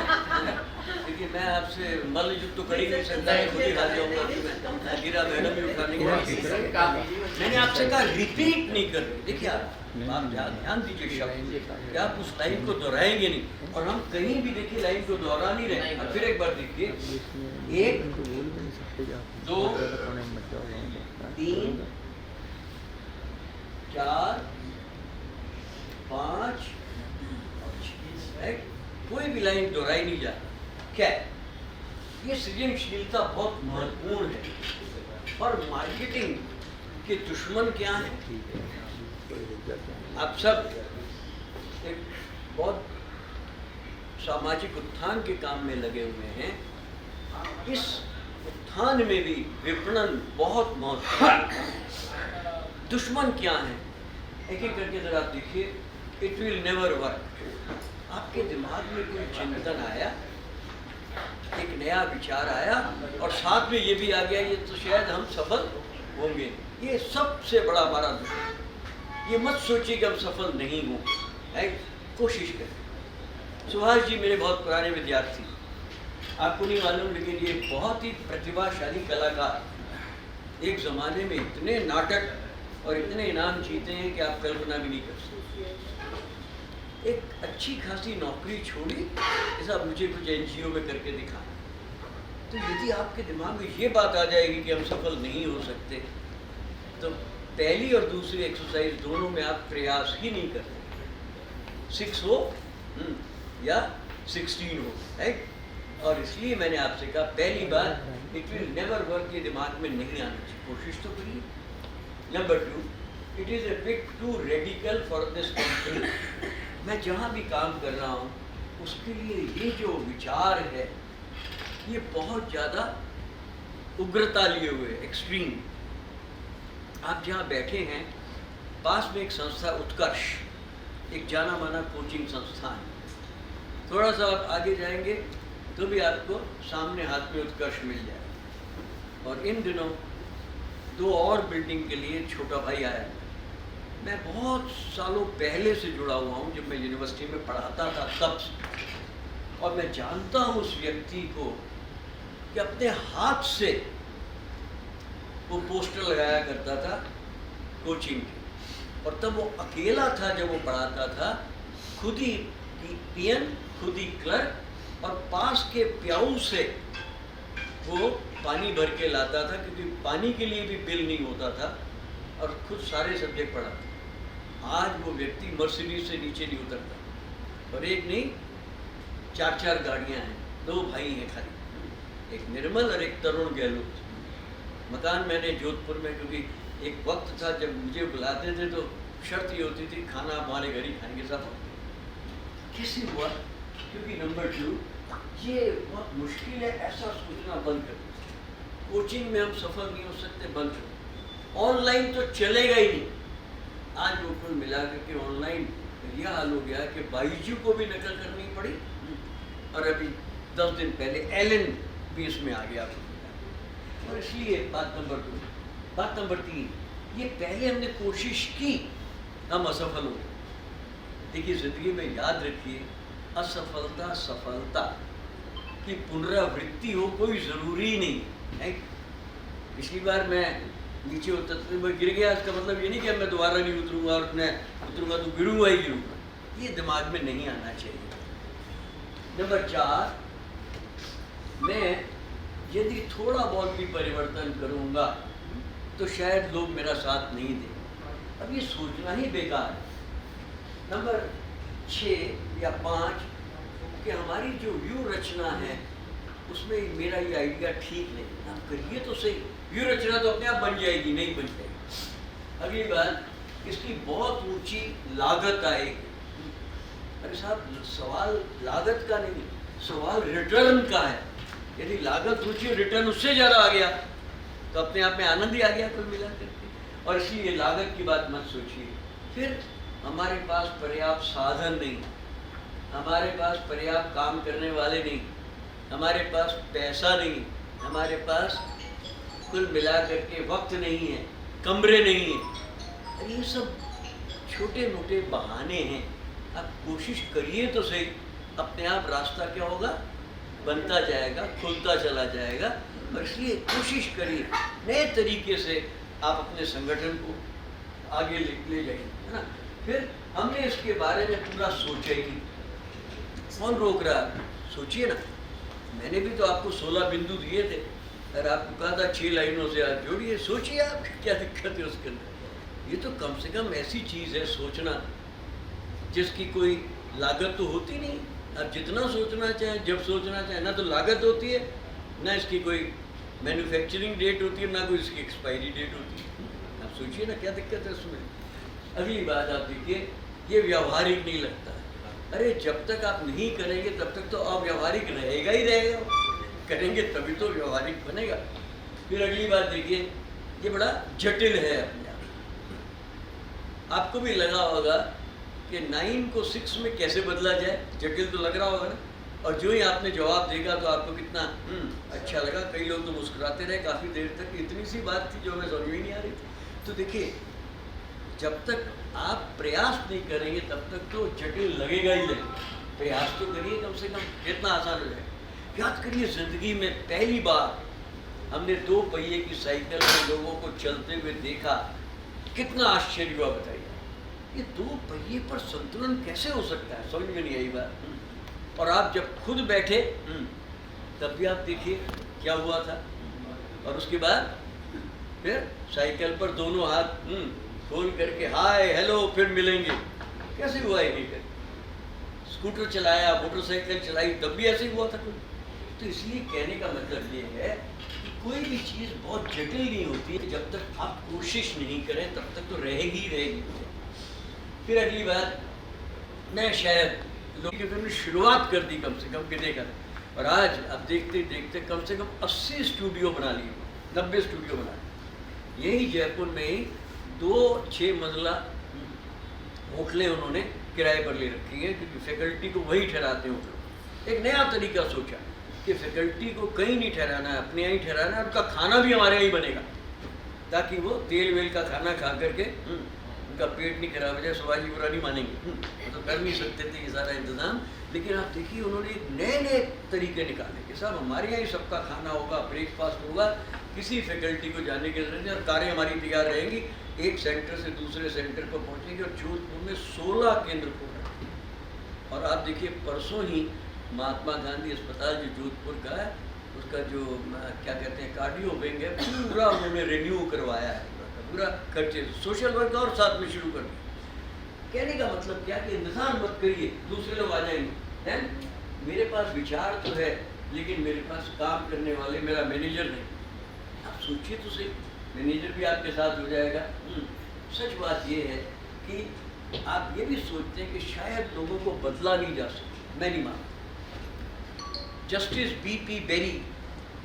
देखिए, मैं आपसे मल युद्ध तो कर ही नहीं सकता, खुद ही हार जाऊंगा। मैं गिरा मैडम ही उठाने के, मैंने आपसे कहा रिपीट नहीं कर। देखिए आप ध्यान दीजिए शब्द, कि आप उस लाइन को दोहराएंगे नहीं, और हम कहीं भी देखिए लाइन को दोहरा नहीं रहे। अब फिर एक बार देखिए, 1 2 3 4 5 और 6, राइट। कोई भी लाइन दोहराई नहीं जा। क्या ये सृजनशीलता बहुत महत्वपूर्ण है। और मार्केटिंग के दुश्मन क्या हैं? आप सब एक बहुत सामाजिक उत्थान के काम में लगे हुए हैं। इस उत्थान में भी विपणन बहुत महत्वपूर्ण है। दुश्मन क्या है? एक एक करके जरा देखिए। It will never work. आपके दिमाग में कोई चिंतन आया, एक नया विचार आया, और साथ में ये भी आ गया ये तो शायद हम सफल होंगे। ये सबसे बड़ा हमारा दुश्मन। ये मत सोचिए कि हम सफल नहीं होंगे, कोशिश करें। सुभाष जी मेरे बहुत पुराने विद्यार्थी, आपको नहीं मालूम, लेकिन ये बहुत ही प्रतिभाशाली कलाकार, एक ज़माने में इतने नाटक और इतने इनाम जीते हैं कि आप कल्पना भी नहीं कर सकते। एक अच्छी खासी नौकरी छोड़ी, ऐसा मुझे कुछ NGO में करके दिखा। तो यदि आपके दिमाग में ये बात आ जाएगी कि हम सफल नहीं हो सकते, तो पहली और दूसरी एक्सरसाइज दोनों में आप प्रयास ही नहीं कर सकते। 6 हो या 16 हो, राइट? और इसलिए मैंने आपसे कहा पहली बात, इट विल नेवर वर्क, ये दिमाग में नहीं आना चाहिए। कोशिश तो करिए। Number 2, it is a bit too radical for this company. मैं जहाँ भी काम कर रहा हूँ उसके लिए ये जो विचार है ये बहुत ज़्यादा उग्रता लिए हुए, एक्सट्रीम। आप जहाँ बैठे हैं पास में एक संस्था उत्कर्ष, एक जाना माना कोचिंग संस्थान, थोड़ा सा आप आगे जाएंगे तो भी आपको सामने हाथ में उत्कर्ष मिल जाएगा। और इन दिनों 2 और बिल्डिंग के लिए छोटा भाई आया। मैं बहुत सालों पहले से जुड़ा हुआ हूँ, जब मैं यूनिवर्सिटी में पढ़ाता था तब से, और मैं जानता हूँ उस व्यक्ति को कि अपने हाथ से वो पोस्टर लगाया करता था कोचिंग के। और तब वो अकेला था जब वो पढ़ाता था, खुद ही पियन, खुद ही क्लर्क, और पास के प्याऊ से वो पानी भर के लाता था, क्योंकि पानी के लिए भी बिल नहीं होता था, और खुद सारे सब्जेक्ट पढ़ाता। आज वो व्यक्ति मर्सिडीज से नीचे नहीं उतरता, और एक नहीं 4-4 गाड़ियाँ हैं, 2 भाई हैं खाली, एक निर्मल और एक तरुण गहलोत। मकान मैंने जोधपुर में, क्योंकि एक वक्त था जब मुझे बुलाते थे तो शर्त ये होती थी खाना हमारे घर ही खाएंगे सब। कैसे हुआ? क्योंकि नंबर 2, ये बहुत मुश्किल है, ऐसा सोचना बंद कर दो। कोचिंग में हम सफल नहीं हो सकते, बंद करो। ऑनलाइन तो चलेगा ही नहीं। आज वो कुल मिला करके ऑनलाइन यह हाल हो गया कि बाईजू को भी नकल करनी पड़ी, और अभी 10 दिन पहले एलन भी इसमें आ गया। और इसलिए बात नंबर 2। बात नंबर 3, ये पहले हमने कोशिश की, हम असफल हो गए। देखिए ज़िंदगी में याद रखिए, असफलता सफलता की पुनरावृत्ति हो कोई ज़रूरी नहीं है। पिछली बार मैं नीचे उतरते हुए गिर गया, इसका मतलब ये नहीं कि अब मैं दोबारा नहीं उतरूंगा, और मैं उतरूंगा तो गिरूंगा ही गिरूंगा। ये दिमाग में नहीं आना चाहिए। नंबर 4, मैं यदि थोड़ा बहुत भी परिवर्तन करूंगा तो शायद लोग मेरा साथ नहीं दें। अब ये सोचना ही बेकार है। नंबर 6 या 5, कि हमारी जो व्यू रचना है उसमें मेरा ये आइडिया ठीक नहीं। आप करिए तो सही, व्यू रचना तो अपने आप बन जाएगी, नहीं बन जाएगी। अगली बात, इसकी बहुत ऊंची लागत आएगी। अरे साहब, सवाल लागत का नहीं, सवाल रिटर्न का है। यदि लागत ऊंची, रिटर्न उससे ज़्यादा आ गया तो अपने आप में आनंद ही आ गया कुल मिला करके। और इसलिए लागत की बात मत सोचिए। फिर हमारे पास पर्याप्त साधन नहीं, हमारे पास पर्याप्त काम करने वाले नहीं, हमारे पास पैसा नहीं, हमारे पास कुल मिला करके वक्त नहीं है, कमरे नहीं हैं। अरे ये सब छोटे मोटे बहाने हैं। आप कोशिश करिए तो सही, अपने आप रास्ता क्या होगा, बनता जाएगा, खुलता चला जाएगा। और इसलिए कोशिश करिए नए तरीके से आप अपने संगठन को आगे ले जाइए, है ना। फिर हमने इसके बारे में पूरा सोचा ही नहीं, कौन रोक रहा है? सोचिए ना। मैंने भी तो आपको 16 बिंदु दिए थे, और आपको कहा था 6 लाइनों से आप जोड़िए। सोचिए आप क्या दिक्कत है उसके अंदर। ये तो कम से कम ऐसी चीज़ है सोचना जिसकी कोई लागत तो होती नहीं। आप जितना सोचना चाहें, जब सोचना चाहें, ना तो लागत होती है, ना इसकी कोई मैन्युफैक्चरिंग डेट होती है, ना कोई इसकी एक्सपायरी डेट होती है। आप सोचिए ना क्या दिक्कत है उसमें। अगली बात आप देखिए, ये व्यावहारिक नहीं लगता। अरे जब तक आप नहीं करेंगे तब तक तो अव्यावहारिक रहेगा ही रहेगा, करेंगे तभी तो व्यावहारिक बनेगा। फिर अगली बात देखिए, ये बड़ा जटिल है अपने आप। आपको भी लगा होगा कि 9 को 6 में कैसे बदला जाए, जटिल तो लग रहा होगा ना। और जो ही आपने जवाब देगा तो आपको कितना अच्छा लगा। कई लोग तो मुस्कुराते रहे काफ़ी देर तक, इतनी सी बात थी जो हमें समझ में नहीं आ रही थी। तो देखिए, जब तक आप प्रयास नहीं करेंगे तब तक तो जटिल लगेगा ही लगेगा। प्रयास तो करिए कम से कम, कितना आसान हो जाए। याद करिए, ज़िंदगी में पहली बार हमने 2 पहिए की साइकिल में लोगों को चलते हुए देखा, कितना आश्चर्य हुआ बताइए। ये 2 पहिए पर संतुलन कैसे हो सकता है, समझ में नहीं आई बात। और आप जब खुद बैठे तब भी आप देखिए क्या हुआ था। और उसके बाद फिर साइकिल पर दोनों हाथ खोल करके हाय हेलो फिर मिलेंगे, कैसे हुआ ये कर। स्कूटर चलाया, मोटरसाइकिल चलाई, तब भी ऐसे ही हुआ था कोई। तो इसलिए कहने का मतलब ये है कि कोई भी चीज़ बहुत जटिल नहीं होती है, जब तक आप कोशिश नहीं करें तब तक तो रहेगी रहेगी। फिर अगली बात, मैं शायद लोगों ने शुरुआत कर दी कम से कम गिरने का, और आज अब देखते देखते कम से कम 80 स्टूडियो बना लिए, 90 स्टूडियो बना लिए। यही जयपुर में ही 2 6 मंजिला होटलें उन्होंने किराए पर ले रखी है, क्योंकि फैकल्टी को वही ठहराते हैं होटल। एक नया तरीका सोचा कि फैकल्टी को कहीं नहीं ठहराना है, अपने यहाँ ही ठहराना है, उनका खाना भी हमारे यहाँ ही बनेगा, ताकि वो तेल वेल का खाना खा करके उनका पेट नहीं खराब हो जाए। शिवाजी बुरा नहीं मानेंगे, तो कर नहीं सकते थे ये सारा इंतज़ाम। लेकिन आप देखिए उन्होंने एक नए तरीके निकाले कि साहब हमारे यहाँ ही सबका खाना होगा, ब्रेकफास्ट होगा, किसी फैकल्टी को जाने की जरूरत नहीं, और कारें हमारी तैयार रहेंगी, एक सेंटर से दूसरे सेंटर पर पहुँचेंगे। और जोधपुर में 16 केंद्र खोल रहे हैं। और आप देखिए परसों ही महात्मा गांधी अस्पताल जो जोधपुर का है, उसका जो क्या कहते हैं कार्डियो विंग है, पूरा उन्होंने रिन्यू करवाया है, पूरा खर्चे सोशल वर्क और साथ में शुरू कर दिया। कहने का मतलब क्या कि इंतजार मत करिए, दूसरे लोग आ जाएंगे। हैं मेरे पास विचार तो है, लेकिन मेरे पास काम करने वाले मेरा मैनेजर नहीं। आप सोचिए तो सही, मैनेजर भी आपके साथ हो जाएगा। सच बात ये है कि आप ये भी सोचते हैं कि शायद लोगों को बदला नहीं जा सकता, मैं नहीं मानता। जस्टिस BP बेरी,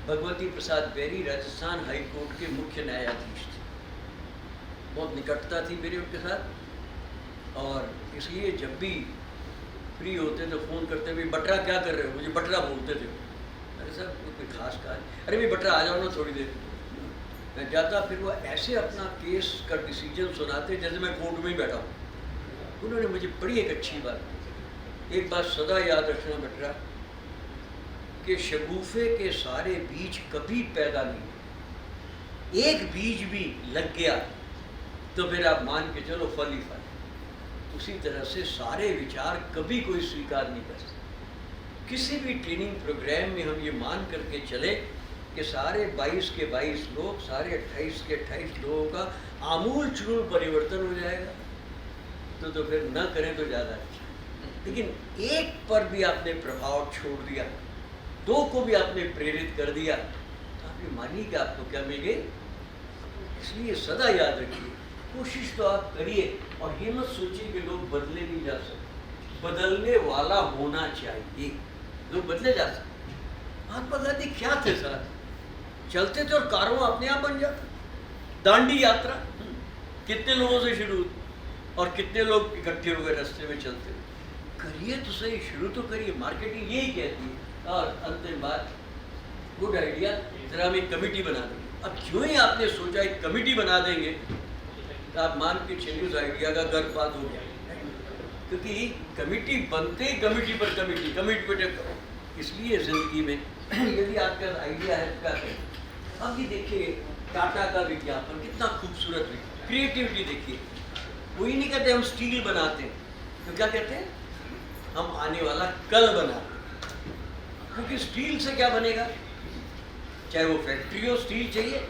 भगवती प्रसाद बेरी राजस्थान हाई कोर्ट के मुख्य न्यायाधीश थे। बहुत निकटता थी मेरी उनके साथ, और इसलिए जब भी फ्री होते तो फ़ोन करते भाई बटरा क्या कर रहे हो, मुझे बटरा बोलते थे। अरे सर कोई खास कहा, अरे भाई बटरा आ जाओ ना थोड़ी देर। मैं जाता, फिर वो ऐसे अपना केस का डिसीजन सुनाते जैसे मैं कोर्ट में ही बैठा हूँ। उन्होंने मुझे बड़ी एक अच्छी एक बात सदा याद रखना बटरा, कि शगुफे के सारे बीज कभी पैदा नहीं, एक बीज भी लग गया तो फिर आप मान के चलो फल ही फल। उसी तरह से सारे विचार कभी कोई स्वीकार नहीं कर सकता। किसी भी ट्रेनिंग प्रोग्राम में हम ये मान करके चले कि सारे 22 के 22 लोग, सारे 28 के 28 लोगों का आमूल चूल परिवर्तन हो जाएगा, तो फिर न करें तो ज़्यादा अच्छा। लेकिन एक पर भी आपने प्रभाव छोड़ दिया, 2 को भी आपने प्रेरित कर दिया, तो आप ये मानिए कि आपको क्या मिल गई। इसलिए सदा याद रखिए, कोशिश तो आप करिए, और ये मत सोचिए कि लोग बदले नहीं जा सकते। बदलने वाला होना चाहिए, लोग बदले जा सकते। महात्मा गांधी क्या थे सर, चलते थे और कारवां अपने आप बन जाता। दांडी यात्रा कितने लोगों से शुरू हुई, और कितने लोग इकट्ठे हो गए रास्ते में चलते। करिए तो सही, शुरू तो करिए, मार्केटिंग यही कहती है। और अंतिम बात, गुड आइडिया, जरा हम एक कमेटी बना देंगे। अब जो ही आपने सोचा एक कमेटी बना देंगे, तो आप मान के चलिए उस आइडिया का गर्भपात हो गया, क्योंकि कमेटी बनते ही कमेटी पर कमेटी करो। इसलिए ज़िंदगी में यदि आपका आइडिया है तो क्या करें। अब ये देखिए टाटा का विज्ञापन कितना खूबसूरत है, क्रिएटिविटी देखिए। वही नहीं कहते हम स्टील बनाते हैं, तो क्या कहते हैं, हम आने वाला कल बनाते हैं। क्योंकि स्टील से क्या बनेगा, चाहे वो फैक्ट्री हो स्टील चाहिए,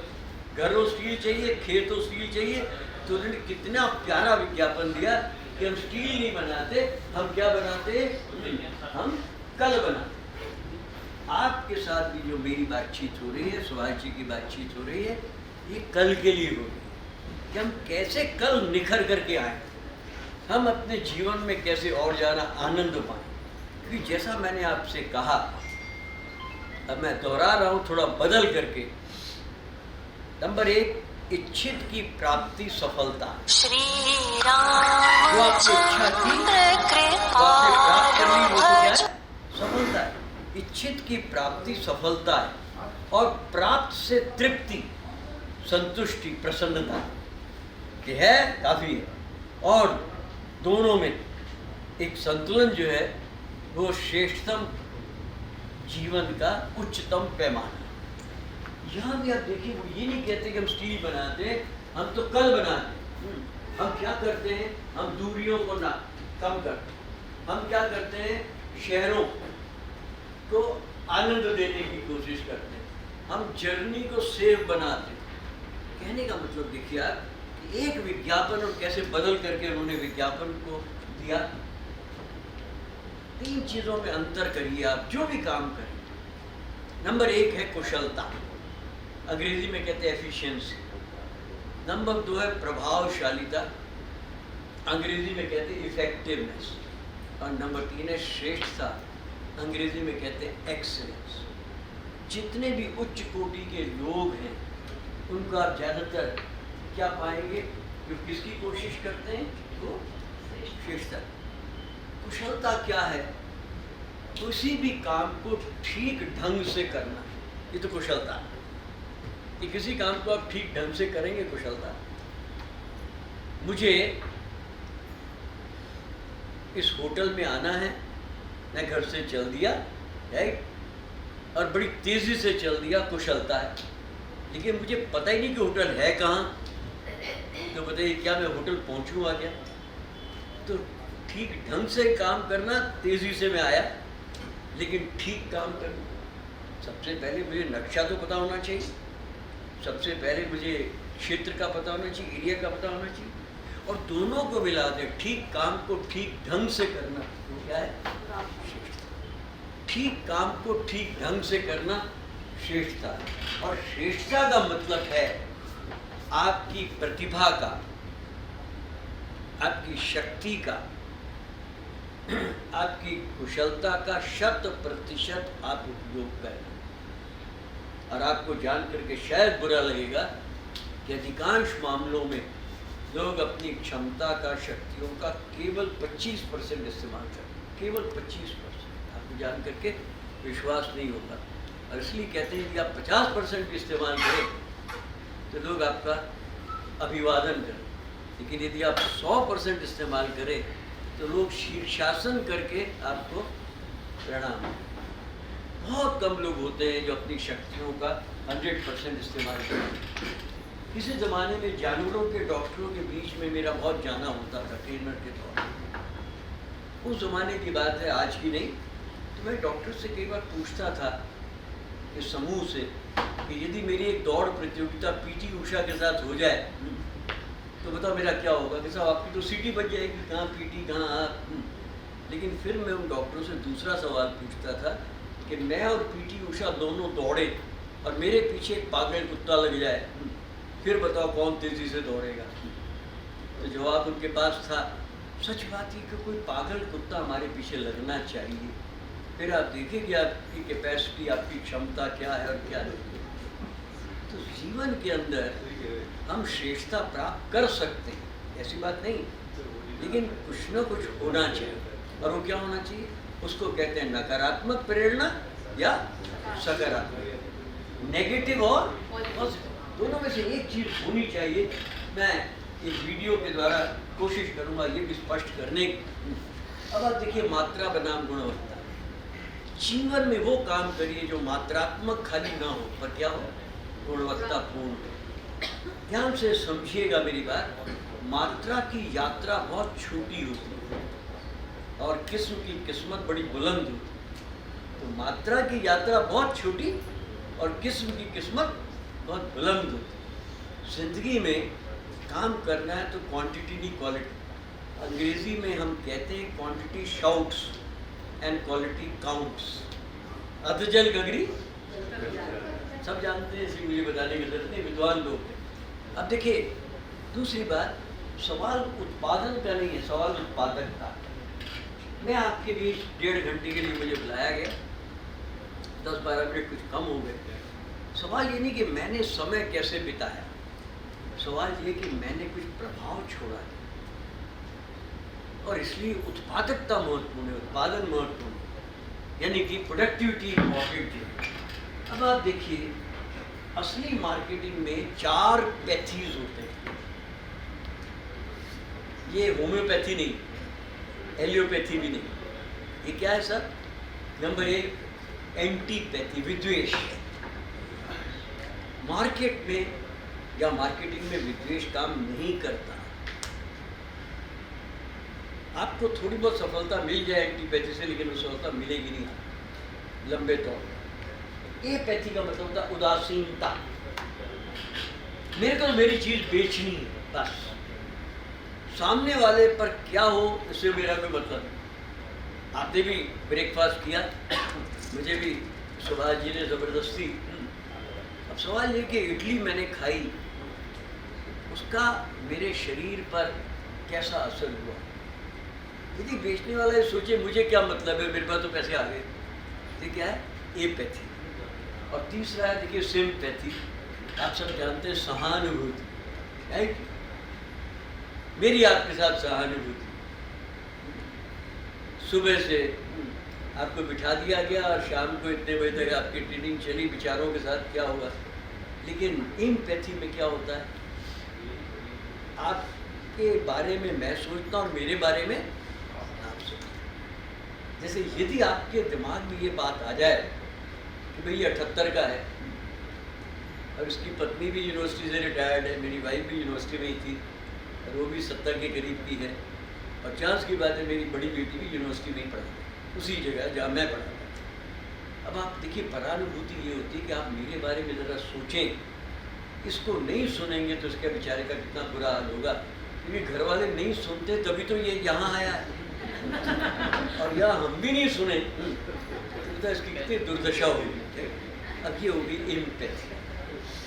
घर हो स्टील चाहिए, खेत हो स्टील चाहिए। तो उन्होंने कितना प्यारा विज्ञापन दिया कि हम स्टील नहीं बनाते, हम क्या बनाते, हम कल बनाते। आपके साथ भी जो मेरी बातचीत हो रही है, सुभाष जी की बातचीत हो रही है, ये कल के लिए हो रही है कि हम कैसे कल निखर करके आए, हम अपने जीवन में कैसे और ज़्यादा आनंद पाएं। क्योंकि जैसा मैंने आपसे कहा, अब मैं दोहरा रहा हूँ थोड़ा बदल करके। नंबर 1, इच्छित की प्राप्ति सफलता। जो आपकी इच्छा थी वो आपने प्राप्त कर ली, वो तो क्या है, सफलता है। इच्छित की प्राप्ति सफलता है, और प्राप्त से तृप्ति, संतुष्टि, प्रसन्नता ये है, काफ़ी है। और दोनों में एक संतुलन जो है वो श्रेष्ठतम जीवन का उच्चतम पैमाना। यहाँ भी आप देखिए, वो ये नहीं कहते कि हम स्टील बनाते हैं, हम तो कल बनाते हैं। हम क्या करते हैं, हम दूरियों को ना कम करते हैं। हम क्या करते हैं, शहरों को आनंद देने की कोशिश करते हैं। हम जर्नी को सेफ बनाते हैं। कहने का मतलब देखिए आप कि एक विज्ञापन और कैसे बदल करके उन्होंने विज्ञापन को दिया। 3 चीज़ों में अंतर करिए आप जो भी काम करें। नंबर 1 है कुशलता, अंग्रेजी में कहते हैं एफिशिएंसी। नंबर 2 है प्रभावशालिता, अंग्रेजी में कहते हैं इफेक्टिवनेस। और नंबर 3 है श्रेष्ठता, अंग्रेजी में कहते हैं एक्सीलेंस। जितने भी उच्च कोटि के लोग हैं उनको आप ज़्यादातर क्या पाएंगे, जो किसकी कोशिश करते हैं, वो श्रेष्ठता। कुशलता क्या है, किसी भी काम को ठीक ढंग से करना, ये तो कुशलता है। कि किसी काम को आप ठीक ढंग से करेंगे, कुशलता। मुझे इस होटल में आना है, मैं घर से चल दिया, राइट, और बड़ी तेज़ी से चल दिया, कुशलता है। लेकिन मुझे पता ही नहीं कि होटल है कहाँ, तो बताइए क्या मैं होटल पहुँचूँ आ गया? तो ठीक ढंग से काम करना, तेज़ी से मैं आया, लेकिन ठीक काम करना। सबसे पहले मुझे नक्शा तो पता होना चाहिए, सबसे पहले मुझे क्षेत्र का पता होना चाहिए, एरिया का पता होना चाहिए, और दोनों को मिला दे, ठीक काम को ठीक ढंग से करना, तो क्या है, ठीक काम को ठीक ढंग से करना श्रेष्ठता। और श्रेष्ठता का मतलब है आपकी प्रतिभा का, आपकी शक्ति का, आपकी कुशलता का 100% आप उपयोग करें। और आपको जान करके शायद बुरा लगेगा कि अधिकांश मामलों में लोग अपनी क्षमता का, शक्तियों का केवल 25% इस्तेमाल करते हैं, केवल 25%। आपको जान करके विश्वास नहीं होगा। और इसलिए कहते हैं कि आप 50% इस्तेमाल करें तो लोग आपका अभिवादन करें, लेकिन यदि आप 100% इस्तेमाल करें तो लोग शीर्षासन करके आपको प्रणाम करें। बहुत कम लोग होते हैं जो अपनी शक्तियों का 100% इस्तेमाल करते हैं। किसी ज़माने में जानवरों के डॉक्टरों के बीच में मेरा बहुत जाना होता था, ट्रेनर के तौर पर। उस ज़माने की बात है, आज की नहीं। तो मैं डॉक्टर से कई बार पूछता था इस समूह से कि यदि मेरी एक दौड़ प्रतियोगिता पीटी उषा के साथ हो जाए तो बताओ मेरा क्या होगा? कि साहब आपकी तो सीटी बच जाएगी, कहाँ पीटी कहाँ आप। लेकिन फिर मैं उन डॉक्टरों से दूसरा सवाल पूछता था कि मैं और पीटी उषा दोनों दौड़े और मेरे पीछे एक पागल कुत्ता लग जाए, फिर बताओ कौन तेज़ी से दौड़ेगा? तो जवाब उनके पास था, सच बात है कि कोई पागल कुत्ता हमारे पीछे लगना चाहिए, फिर आप देखेंगे आपकी कैपेसिटी, आपकी क्षमता क्या है और क्या नहीं। तो जीवन के अंदर हम श्रेष्ठता प्राप्त कर सकते हैं, ऐसी बात नहीं, लेकिन कुछ न कुछ होना चाहिए। और वो क्या होना चाहिए? उसको कहते हैं नकारात्मक प्रेरणा या सकारात्मक, नेगेटिव और पॉजिटिव, दोनों में से एक चीज़ होनी चाहिए। मैं इस वीडियो के द्वारा कोशिश करूँगा ये भी स्पष्ट करने की। अब आप देखिए, मात्रा बनाम गुणवत्ता। जीवन में वो काम करिए जो मात्रात्मक खाली ना हो, पर क्या हो, गुणवत्तापूर्ण हो। ध्यान से समझिएगा मेरी बात। मात्रा की यात्रा बहुत छोटी होती है और किस्म की किस्मत बड़ी बुलंद होती है। तो मात्रा की यात्रा बहुत छोटी और किस्म की किस्मत बहुत बुलंद होती है। जिंदगी में काम करना है तो क्वांटिटी नहीं क्वालिटी। अंग्रेजी में हम कहते हैं quantity shouts and quality counts. अधजल गगरी सब जानते हैं, इसलिए मुझे बताने की जरूरत नहीं, विद्वान लोग हैं। अब देखिए, दूसरी बात, सवाल उत्पादन का नहीं है, सवाल उत्पादकता। मैं आपके बीच 1.5 घंटे के लिए मुझे बुलाया गया, 10-12 मिनट कुछ कम हो गए। सवाल ये नहीं कि मैंने समय कैसे बिताया, सवाल ये कि मैंने कुछ प्रभाव छोड़ा है। और इसलिए उत्पादकता महत्वपूर्ण है, उत्पादन महत्वपूर्ण है, यानी कि प्रोडक्टिविटी इम्पॉर्टेंट है। अब आप देखिए, असली मार्केटिंग में 4 पैथीज होते हैं। ये होम्योपैथी नहीं, एलियोपैथी भी नहीं। ये क्या है सर? नंबर 1 एंटीपैथी, विद्वेष। मार्केट में या मार्केटिंग में विद्वेष काम नहीं करता। आपको थोड़ी बहुत सफलता मिल जाए एंटीपैथी से, लेकिन वो सफलता मिलेगी नहीं लंबे तौर पर। एपैथी का मतलब होता है उदासीनता। मेरे को मेरी चीज बेचनी है, बस सामने वाले पर क्या हो इससे मेरा कोई मतलब नहीं। आपने भी ब्रेकफास्ट किया, मुझे भी सुभाष जी ने जबरदस्ती। अब सवाल ये कि इडली मैंने खाई, उसका मेरे शरीर पर कैसा असर हुआ। यदि बेचने वाला ये सोचे मुझे क्या मतलब है, मेरे पास तो पैसे आ गए, ये क्या है? एपैथी। और तीसरा है देखिए सिम्पैथी। आप सब जानते हैं सहानुभूति, राइट? मेरी आपके साथ सहानुभूति। सुबह से आपको बिठा दिया गया और शाम को इतने बजे तक आपकी ट्रेनिंग चली, विचारों के साथ क्या होगा। लेकिन एम्पैथी में क्या होता है? आपके बारे में मैं सोचता हूँ और मेरे बारे में आप सोचते। जैसे यदि आपके दिमाग में ये बात आ जाए कि भाई ये 78 का है और इसकी पत्नी भी यूनिवर्सिटी से रिटायर्ड है, मेरी वाइफ भी यूनिवर्सिटी में ही थी और वो भी 70 के करीब की है, और चांस की बात है मेरी बड़ी बेटी भी यूनिवर्सिटी में ही पढ़ा है, उसी जगह जहाँ मैं पढ़ा था। अब आप देखिए परानुभूति ये होती है कि आप मेरे बारे में ज़रा सोचें। इसको नहीं सुनेंगे तो इसके बेचारे का कितना बुरा हाल होगा, क्योंकि घर वाले नहीं सुनते तभी तो ये यहाँ आया है। और यहाँ हम भी नहीं सुने तो इसकी कितनी दुर्दशा होगी। अब ये होगी एम्पैथी।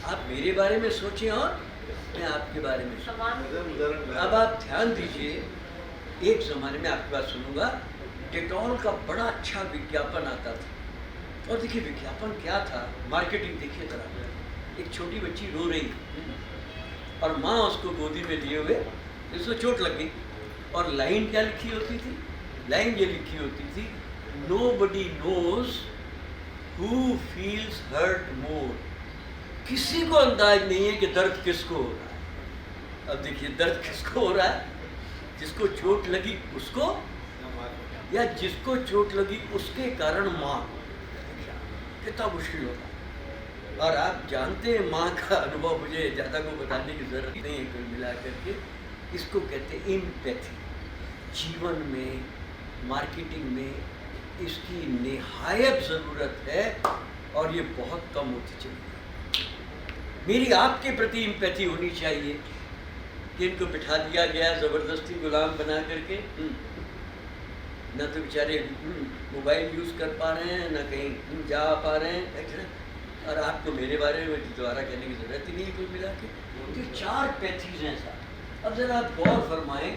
आप मेरे बारे में सोचें और मैं आपके बारे में सोचूं। अब आप ध्यान दीजिए, एक ज़माने में आपकी बात सुनूंगा, डेटॉल का बड़ा अच्छा विज्ञापन आता था। और देखिए विज्ञापन क्या था, मार्केटिंग देखिए तरह। एक छोटी बच्ची रो रही और माँ उसको गोदी में लिए हुए, जिसको चोट लग गई। और लाइन क्या लिखी होती थी? लाइन ये लिखी होती थी, nobody knows who feels hurt more. किसी को अंदाज नहीं है कि दर्द किसको हो रहा है। अब देखिए दर्द किसको हो रहा है? जिसको चोट लगी उसको, या जिसको चोट लगी उसके कारण माँ। कितना मुश्किल होता है। और आप जानते हैं माँ का अनुभव मुझे ज़्यादा को बताने की ज़रूरत नहीं है, कुल मिला करके इसको कहते हैं एम्पैथी। जीवन में, मार्केटिंग में इसकी निहायत ज़रूरत है और ये बहुत कम होती चली है। मेरी आपके प्रति एम्पैथी होनी चाहिए कि इनको बिठा दिया गया ज़बरदस्ती गुलाम बना करके। न तो बेचारे मोबाइल यूज़ कर पा रहे हैं, न कहीं जा पा रहे हैं, और आपको मेरे बारे में दोबारा कहने की ज़रूरत ही नहीं कुल मिला के। तो 4 पैथीज हैं साहब। अब ज़रा आप गौर फरमाएं।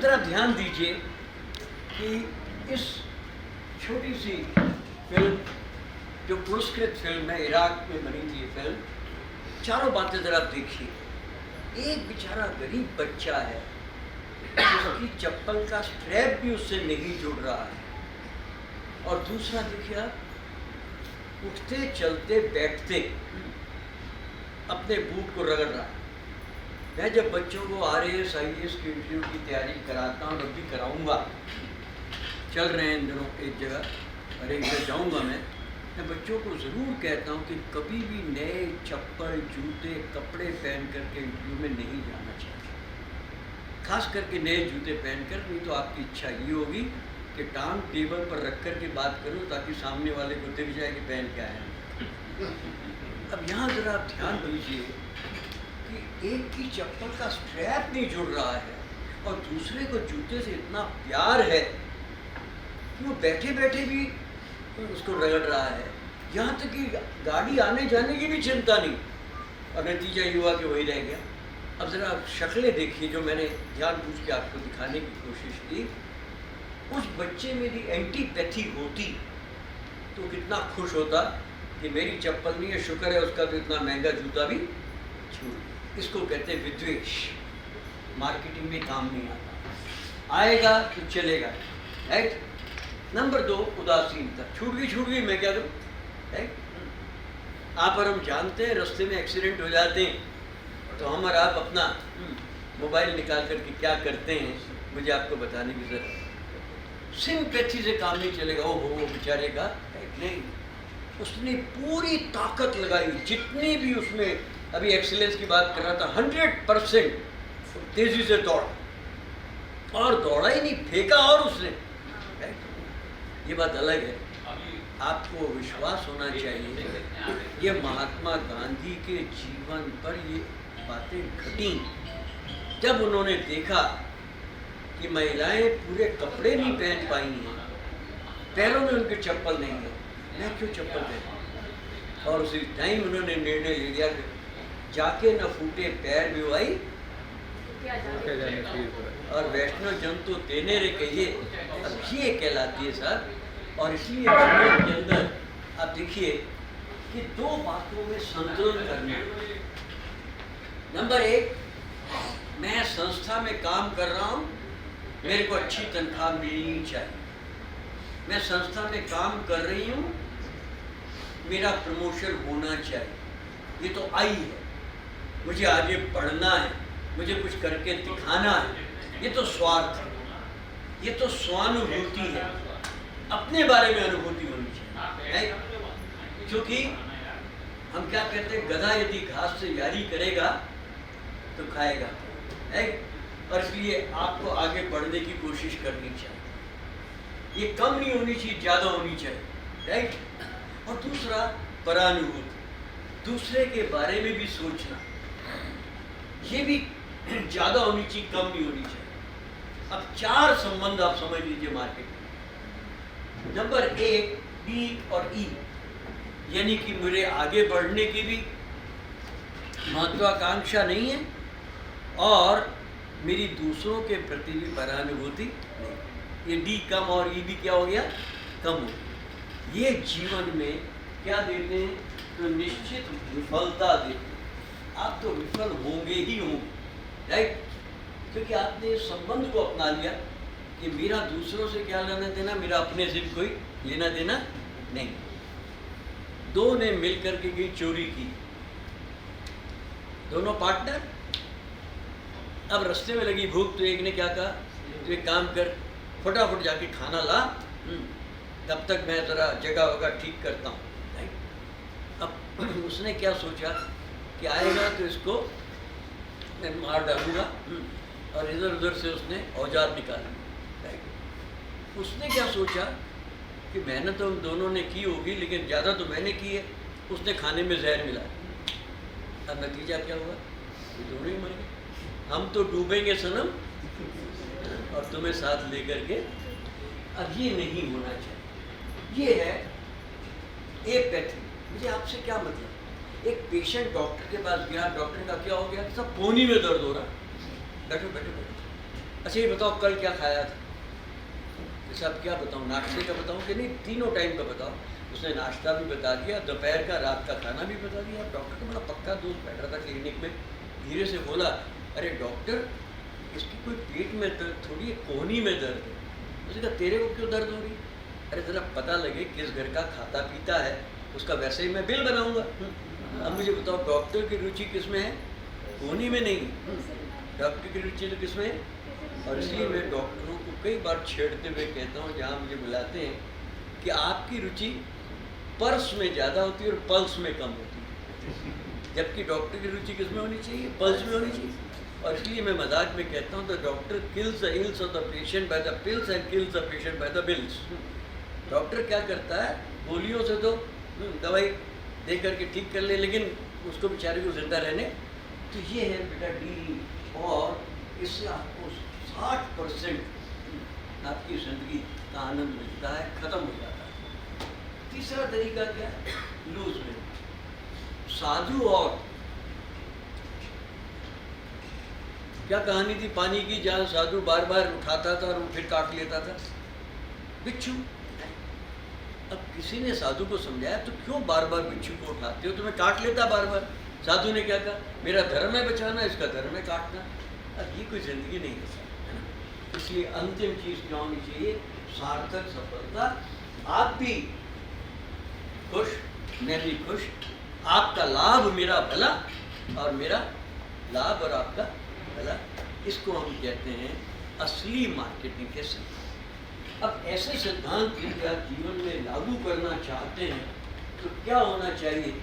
ज़रा ध्यान दीजिए कि इस छोटी सी फिल्म जो पुरस्कृत फिल्म है, इराक में बनी थी ये फिल्म, चारों बातें ज़रा देखिए। एक बेचारा गरीब बच्चा है जिसकी चप्पल का स्ट्रैप भी उससे नहीं जुड़ रहा है, और दूसरा देखिए आप, उठते चलते बैठते अपने बूट को रगड़ रहा है। मैं जब बच्चों को RAS IAS के इंटरव्यू की तैयारी कराता हूँ, अब भी कराऊंगा, चल रहे हैं इन दिनों एक जगह और एक जगह जाऊंगा मैं बच्चों को ज़रूर कहता हूँ कि कभी भी नए चप्पल जूते कपड़े पहन करके इंटरव्यू में नहीं जाना चाहिए, खास करके नए जूते पहनकर। नहीं तो आपकी इच्छा ये होगी कि टांग टेबल पर रख कर के बात करूँ ताकि सामने वाले को दिख जाए कि पहन क्या है। अब यहाँ ज़रा आप ध्यान दीजिए कि एक की चप्पल का स्ट्रैप नहीं जुड़ रहा है और दूसरे को जूते से इतना प्यार है कि वो बैठे बैठे भी उसको रगड़ रहा है, यहाँ तक कि गाड़ी आने जाने की भी चिंता नहीं, और नतीजा ये हुआ कि वही रह गया। अब ज़रा शक्लें देखिए जो मैंने जानबूझ के आपको दिखाने की कोशिश की। उस बच्चे में यदि एंटीपैथी होती तो कितना खुश होता कि मेरी चप्पल नहीं है, शुक्र है उसका तो इतना महंगा जूता भी छूट। इसको कहते हैं विद्वेष, मार्केटिंग में काम नहीं आता, आएगा तो चलेगा, राइट। नंबर 2 उदासीनता, छूट गई मैं क्या करूँ, राइट। आप और हम जानते हैं रास्ते में एक्सीडेंट हो जाते हैं तो हम और आप अपना मोबाइल निकाल करके क्या करते हैं, मुझे आपको बताने की ज़रूरत। सिंपैथी से काम नहीं चलेगा, ओहो वो बेचारे का, नहीं, उसने पूरी ताकत लगाई, जितनी भी उसमें, अभी एक्सीलेंस की बात कर रहा था, 100% तेजी से दौड़ा, और दौड़ा ही नहीं, फेंका और उसने, ये बात अलग है। आपको विश्वास होना चाहिए, ये महात्मा गांधी के जीवन पर ये बातें घटी जब उन्होंने देखा कि महिलाएं पूरे कपड़े नहीं पहन पाई हैं, पैरों में उनके चप्पल नहीं है, मैं क्यों चप्पल पहनूं। और उसी टाइम उन्होंने निर्णय ले लिया कि जाके न फूटे पैर भिवाई और वैष्णव जन तो तेने रे कहिए, अब ये कहलाती है सर। और इसलिए जीवन के अंदर आप देखिए कि 2 बातों में संतुलन करना। नंबर 1, मैं संस्था में काम कर रहा हूँ, मेरे को अच्छी तनख्वाह मिलनी चाहिए, मैं संस्था में काम कर रही हूँ, मेरा प्रमोशन होना चाहिए, ये तो आई है, मुझे आगे बढ़ना है, मुझे कुछ करके दिखाना है, ये तो स्वार्थ है, ये तो स्वानुभूति है, अपने बारे में अनुभूति होनी चाहिए, क्योंकि हम क्या कहते हैं, गधा यदि घास से यारी करेगा तो खाएगा, और इसलिए आपको आगे बढ़ने की कोशिश करनी चाहिए, ये कम नहीं होनी चाहिए, ज़्यादा होनी चाहिए, राइट। और दूसरा परानुभूति, दूसरे के बारे में भी सोचना, ये भी ज़्यादा होनी चाहिए, कम नहीं होनी चाहिए। अब 4 संबंध आप समझ लीजिए मार्केट में। नंबर 1, B और E, यानी कि मुझे आगे बढ़ने की भी महत्वाकांक्षा नहीं है और मेरी दूसरों के प्रति भी परानुभूति नहीं। ये D कम और E भी क्या हो गया, कम हो गया। ये जीवन में क्या देते हैं, तो निश्चित विफलता देते हैं। आप तो विफल होंगे ही होंगे, राइट, क्योंकि आपने इस संबंध को अपना लिया कि मेरा दूसरों से क्या लेना देना, मेरा अपने से कोई लेना देना नहीं। 2 ने मिल करके की चोरी की, दोनों पार्टनर। अब रास्ते में लगी भूख तो एक ने क्या कहा, तो एक काम कर, फटाफट जाके खाना ला, तब तक मैं ज़रा जगह वगह ठीक करता हूँ, राइट। अब उसने क्या सोचा कि आएगा तो इसको मैं मार डालूंगा, और इधर उधर से उसने औजार निकाला, राइट। उसने क्या सोचा कि मेहनत तो हम दोनों ने की होगी, लेकिन ज़्यादा तो मैंने की है, उसने खाने में जहर मिला। अब नतीजा क्या हुआ, ये दोनों ही मर गए। हम तो डूबेंगे सनम और तुम्हें साथ लेकर के। अब ये नहीं होना चाहिए, ये है एपैथी। मुझे आपसे क्या मतलब, एक पेशेंट डॉक्टर के पास गया, डॉक्टर का क्या हो गया, सब पोनी में दर्द हो रहा, बैठो बैठो बैठो, अच्छा ये बताओ कल क्या खाया था? जैसे अब क्या बताऊँ, नाश्ते का बताऊँ कि नहीं, तीनों टाइम का बताओ। उसने नाश्ता भी बता दिया, दोपहर का रात का खाना भी बता दिया। डॉक्टर का बड़ा पक्का दोस्त बैठ रहा था क्लिनिक में, धीरे से बोला, अरे डॉक्टर इसकी कोई पेट में दर्द थोड़ी है, कोहनी में दर्द है। उसने कहा तेरे को क्यों दर्द हो रही? अरे ज़रा पता लगे किस घर का खाता पीता है, उसका वैसे ही मैं बिल बनाऊंगा। अब मुझे बताओ डॉक्टर की रुचि किस में है? कोहनी में नहीं, डॉक्टर की रुचि तो किस में है? और इसलिए मैं डॉक्टरों को कई बार छेड़ते हुए कहता हूँ जहाँ मुझे बुलाते हैं कि आपकी रुचि पर्स में ज़्यादा होती है और पल्स में कम होती है, जबकि डॉक्टर की रुचि किस में होनी चाहिए? पल्स में होनी चाहिए। और इसलिए मैं मजाक में कहता हूँ, the doctor kills the ills of the patient by the pills and kills the patient by the bills. Doctor क्या करता है, गोलियों से तो दवाई दे करके ठीक कर ले, लेकिन उसको बेचारे को जिंदा रहने। तो ये है बेटा डी, और इससे आपको 60% आपकी जिंदगी का आनंद मिलता है, खत्म हो जाता है। तीसरा तरीका क्या है? लूज में साधु। और क्या कहानी थी पानी की, जहाँ साधु बार बार उठाता था और वो फिर काट लेता था? बिच्छू। अब किसी ने साधु को समझाया तो क्यों बार बार बिच्छू को उठाते हो, तुम्हें काट लेता बार बार। साधु ने क्या कहा, मेरा धर्म है बचाना, इसका धर्म है काटना। अब ये कोई जिंदगी नहीं है ना। इसलिए अंतिम चीज क्या होनी चाहिए? सार्थक सफलता। आप भी खुश, मैं भी खुश, आपका लाभ मेरा भला और मेरा लाभ और आपका भला। इसको हम कहते हैं असली मार्केटिंग के सिद्धांत। अब ऐसे सिद्धांत यदि आप जीवन में लागू करना चाहते हैं तो क्या होना चाहिए?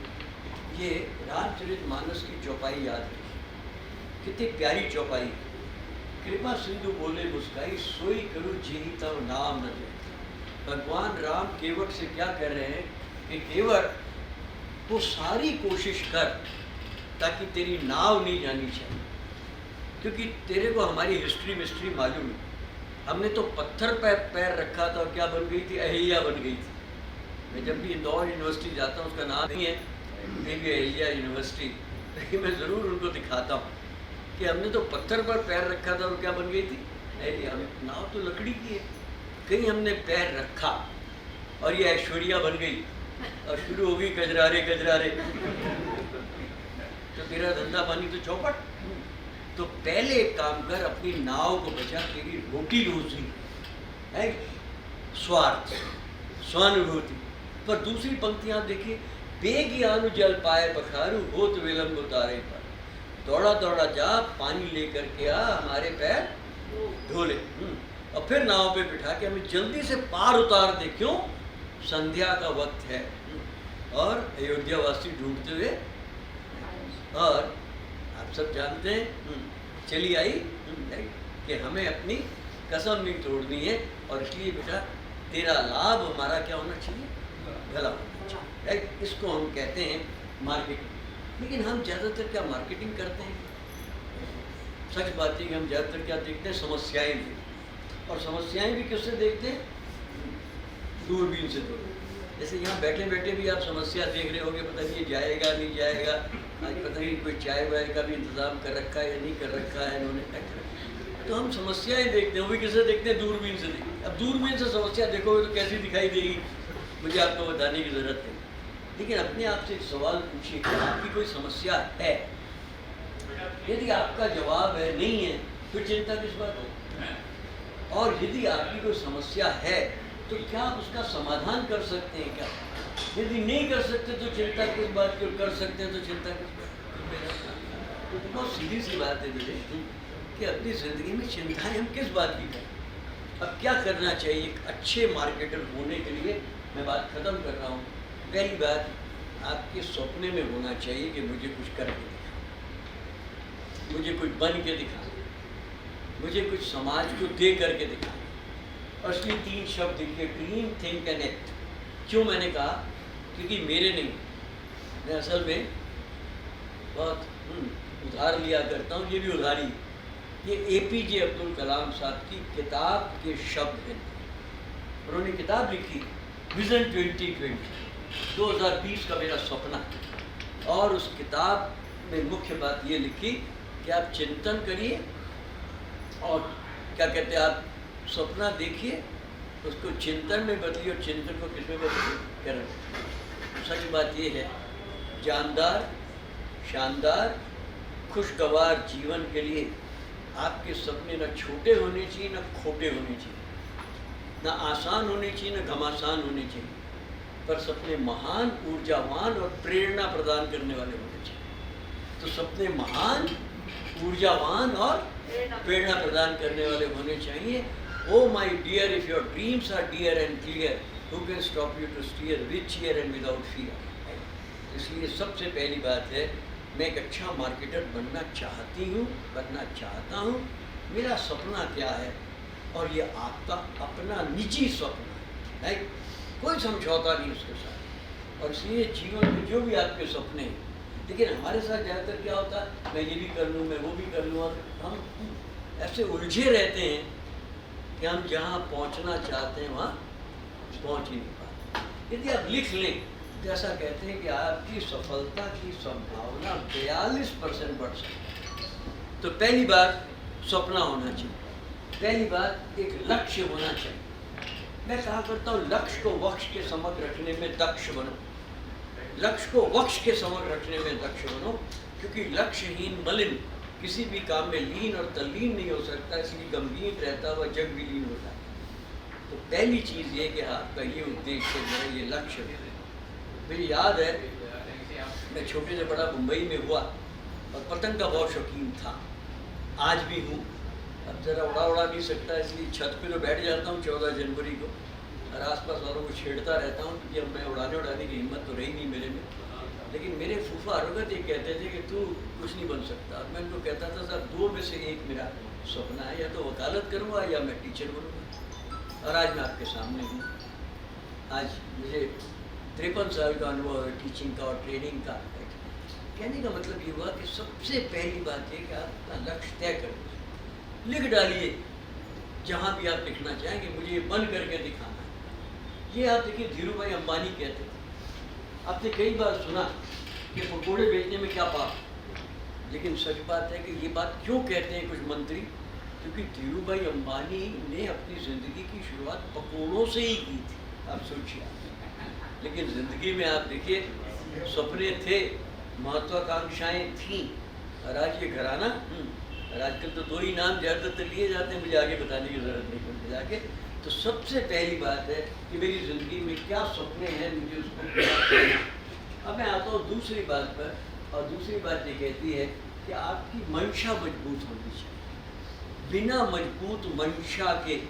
ये रामचरितमानस की चौपाई याद रखिए, कितनी प्यारी चौपाई। कृपा सिंधु बोले मुस्काई, सोई करूँ जेहि तव नाम न जाए। भगवान राम केवट से क्या कह रहे हैं कि केवट तो सारी कोशिश कर ताकि तेरी नाव नहीं जानी चाहिए, क्योंकि तेरे को हमारी हिस्ट्री मिस्ट्री मालूम है। हमने तो पत्थर पर पैर रखा था और क्या बन गई थी? अहिल्या बन गई थी। मैं जब भी इंदौर यूनिवर्सिटी जाता हूँ, उसका नाम नहीं है देवी अहिल्या यूनिवर्सिटी, लेकिन मैं ज़रूर उनको दिखाता हूँ कि हमने तो पत्थर पर पैर रखा था और क्या बन गई थी? अहिल्या। नाव तो लकड़ी की है, कहीं हमने पैर रखा और ये ऐश्वर्या बन गई और शुरू हो गई कजरारे कजरारे, तो तेरा धंधा पानी तो चौपट। तो पहले एक काम कर, अपनी नाव को बचा, तेरी रोटी रोजी है स्वार्थ स्वानुभूति। पर दूसरी पंक्तियां आप देखिए, बेगियानु जल पाए बखारू, होत विलंब उतारे पर। दौड़ा दौड़ा जा, पानी लेकर के आ, हमारे पैर धोले, और फिर नाव पे बिठा के हमें जल्दी से पार उतार दे। क्यों? संध्या का वक्त है और अयोध्यावासी ढूंढते हुए, और आप सब जानते हैं चली आई कि हमें अपनी कसम नहीं तोड़नी है। और इसलिए बेटा तेरा लाभ हमारा क्या होना चाहिए? भला होना चाहिए, राइट। इसको हम कहते हैं मार्केटिंग। लेकिन हम ज़्यादातर क्या मार्केटिंग करते हैं? सच बात है कि हम ज़्यादातर क्या देखते हैं? समस्याएं देखते, और समस्याएं भी किससे देखते हैं? दूरबीन से। तो जैसे यहाँ बैठे बैठे भी आप समस्या देख रहे होगे, पता नहीं ये जाएगा नहीं जाएगा, आज पता नहीं कोई चाय वाय का भी इंतजाम कर रखा है या नहीं कर रखा है इन्होंने। तो हम समस्याएं देखते हैं, वो भी किससे देखते हैं? दूरबीन से देखते हैं। अब दूरबीन से समस्या देखोगे तो कैसी दिखाई देगी, मुझे आपको बताने की ज़रूरत नहीं। लेकिन अपने आप से एक सवाल पूछिए कि आपकी कोई समस्या है? यदि आपका जवाब है नहीं है, फिर चिंता किस बात हो? और यदि आपकी कोई समस्या है तो क्या आप उसका समाधान कर सकते हैं क्या? यदि नहीं कर सकते तो चिंता किस बात की, कर सकते हैं तो चिंता किस बात? तो बहुत सीधी सी बात है मेरे कि अपनी ज़िंदगी में चिंताएं हम किस बात की करें। अब क्या करना चाहिए एक अच्छे मार्केटर होने के लिए? मैं बात ख़त्म कर रहा हूँ। पहली बात, आपके सपने में होना चाहिए कि मुझे कुछ करके दिखा, मुझे कुछ बन के दिखा, मुझे कुछ समाज को दे करके दिखा। और इसलिए 3 शब्द देखिए, ड्रीम, थिंक एंड एक्ट। क्यों मैंने कहा? क्योंकि मेरे नहीं, मैं असल में बहुत उधार लिया करता हूँ, ये भी उधारी। ये APJ अब्दुल कलाम साहब की किताब के शब्द हैं। उन्होंने किताब लिखी विज़न 2020, 2020 का मेरा सपना। और उस किताब में मुख्य बात ये लिखी कि आप चिंतन करिए और क्या कहते हैं आप, सपना देखिए, उसको चिंतन में बदलिए और चिंतन को किसमें बदलिए, कर्म। सच बात ये है, जानदार, शानदार, खुशगवार जीवन के लिए आपके सपने न छोटे होने चाहिए न खोटे होने चाहिए, न आसान होने चाहिए न घमासान होने चाहिए, पर सपने महान, ऊर्जावान और प्रेरणा प्रदान करने वाले होने चाहिए। तो सपने महान, ऊर्जावान और प्रेरणा प्रदान करने वाले होने चाहिए। Oh my dear, if your dreams are dear and clear, who can stop you to steer with cheer and without fear. इसलिए सबसे पहली बात है, मैं एक अच्छा मार्केटर बनना चाहती हूँ, बनना चाहता हूँ। मेरा सपना क्या है, और ये आपका अपना निजी सपना है, कोई समझौता नहीं उसके साथ। और इसलिए जीवन में जो भी आपके सपने हैं, लेकिन हमारे साथ ज़्यादातर क्या होता है, मैं ये भी कर लूँ, मैं वो भी कर लूँ, और हम ऐसे उलझे रहते हैं कि हम जहाँ पहुँचना चाहते हैं वहाँ पहुँच ही नहीं पाते। यदि आप लिख लें तो ऐसा कहते हैं कि आपकी सफलता की संभावना 42% बढ़ सकती है। तो पहली बात सपना होना चाहिए, पहली बात एक लक्ष्य होना चाहिए। मैं कहा करता हूँ, लक्ष्य को वक्ष के समक्ष रखने में दक्ष बनो, लक्ष्य को वक्ष के समक्ष रखने में दक्ष बनो, क्योंकि लक्ष्यहीन मलिन किसी भी काम में लीन और तल्लीन नहीं हो सकता, इसलिए गंभीर रहता हुआ जग भी लीन होता है। तो पहली चीज़ ये कि आपका ये उद्देश्य है, ये लक्ष्य है। मुझे याद है, मैं छोटे से बड़ा मुंबई में हुआ और पतंग का बहुत शौकीन था, आज भी हूँ। अब ज़रा उड़ा नहीं सकता, इसलिए छत पे तो बैठ जाता हूँ 14 जनवरी को, और आसपास वालों को छेड़ता रहता हूँ, क्योंकि अब मैं उड़ाने की हिम्मत तो रही नहीं मेरे में। लेकिन मेरे फूफा अरुगत ये कहते थे कि तू कुछ नहीं बन सकता। मैं उनको कहता था, सर 2 में से एक मेरा सपना है, या तो वकालत करूँगा या मैं टीचर बनूँगा। और आज मैं आपके सामने हूँ। आज मुझे 53 साल का अनुभव है टीचिंग का और ट्रेनिंग का। कहने का मतलब ये हुआ कि सबसे पहली बात है कि आप अपना लक्ष्य तय कर लीजिए, लिख डालिए जहाँ भी आप लिखना चाहेंगे, मुझे ये बन करके दिखाना है। ये आप देखिए, धीरू भाई अंबानी कहते थे, आपने कई बार सुना कि पकौड़े बेचने में क्या पाप, लेकिन सच बात है कि ये बात क्यों कहते हैं कुछ मंत्री, क्योंकि धीरू भाई अंबानी ने अपनी ज़िंदगी की शुरुआत पकौड़ों से ही की थी। आप सोचिए, लेकिन ज़िंदगी में आप देखिए, सपने थे, महत्वाकांक्षाएं थीं, और आज ये घराना। और आजकल तो 2 ही नाम ज़्यादातर लिए जाते हैं, मुझे आगे बताने की ज़रूरत नहीं पड़ती जाके। तो सबसे पहली बात है कि मेरी ज़िंदगी में क्या सपने हैं, मुझे उसको पूरा करना। अब मैं आता हूँ दूसरी बात पर, और दूसरी बात ये कहती है कि आपकी मंशा मजबूत होनी चाहिए। बिना मजबूत मंशा के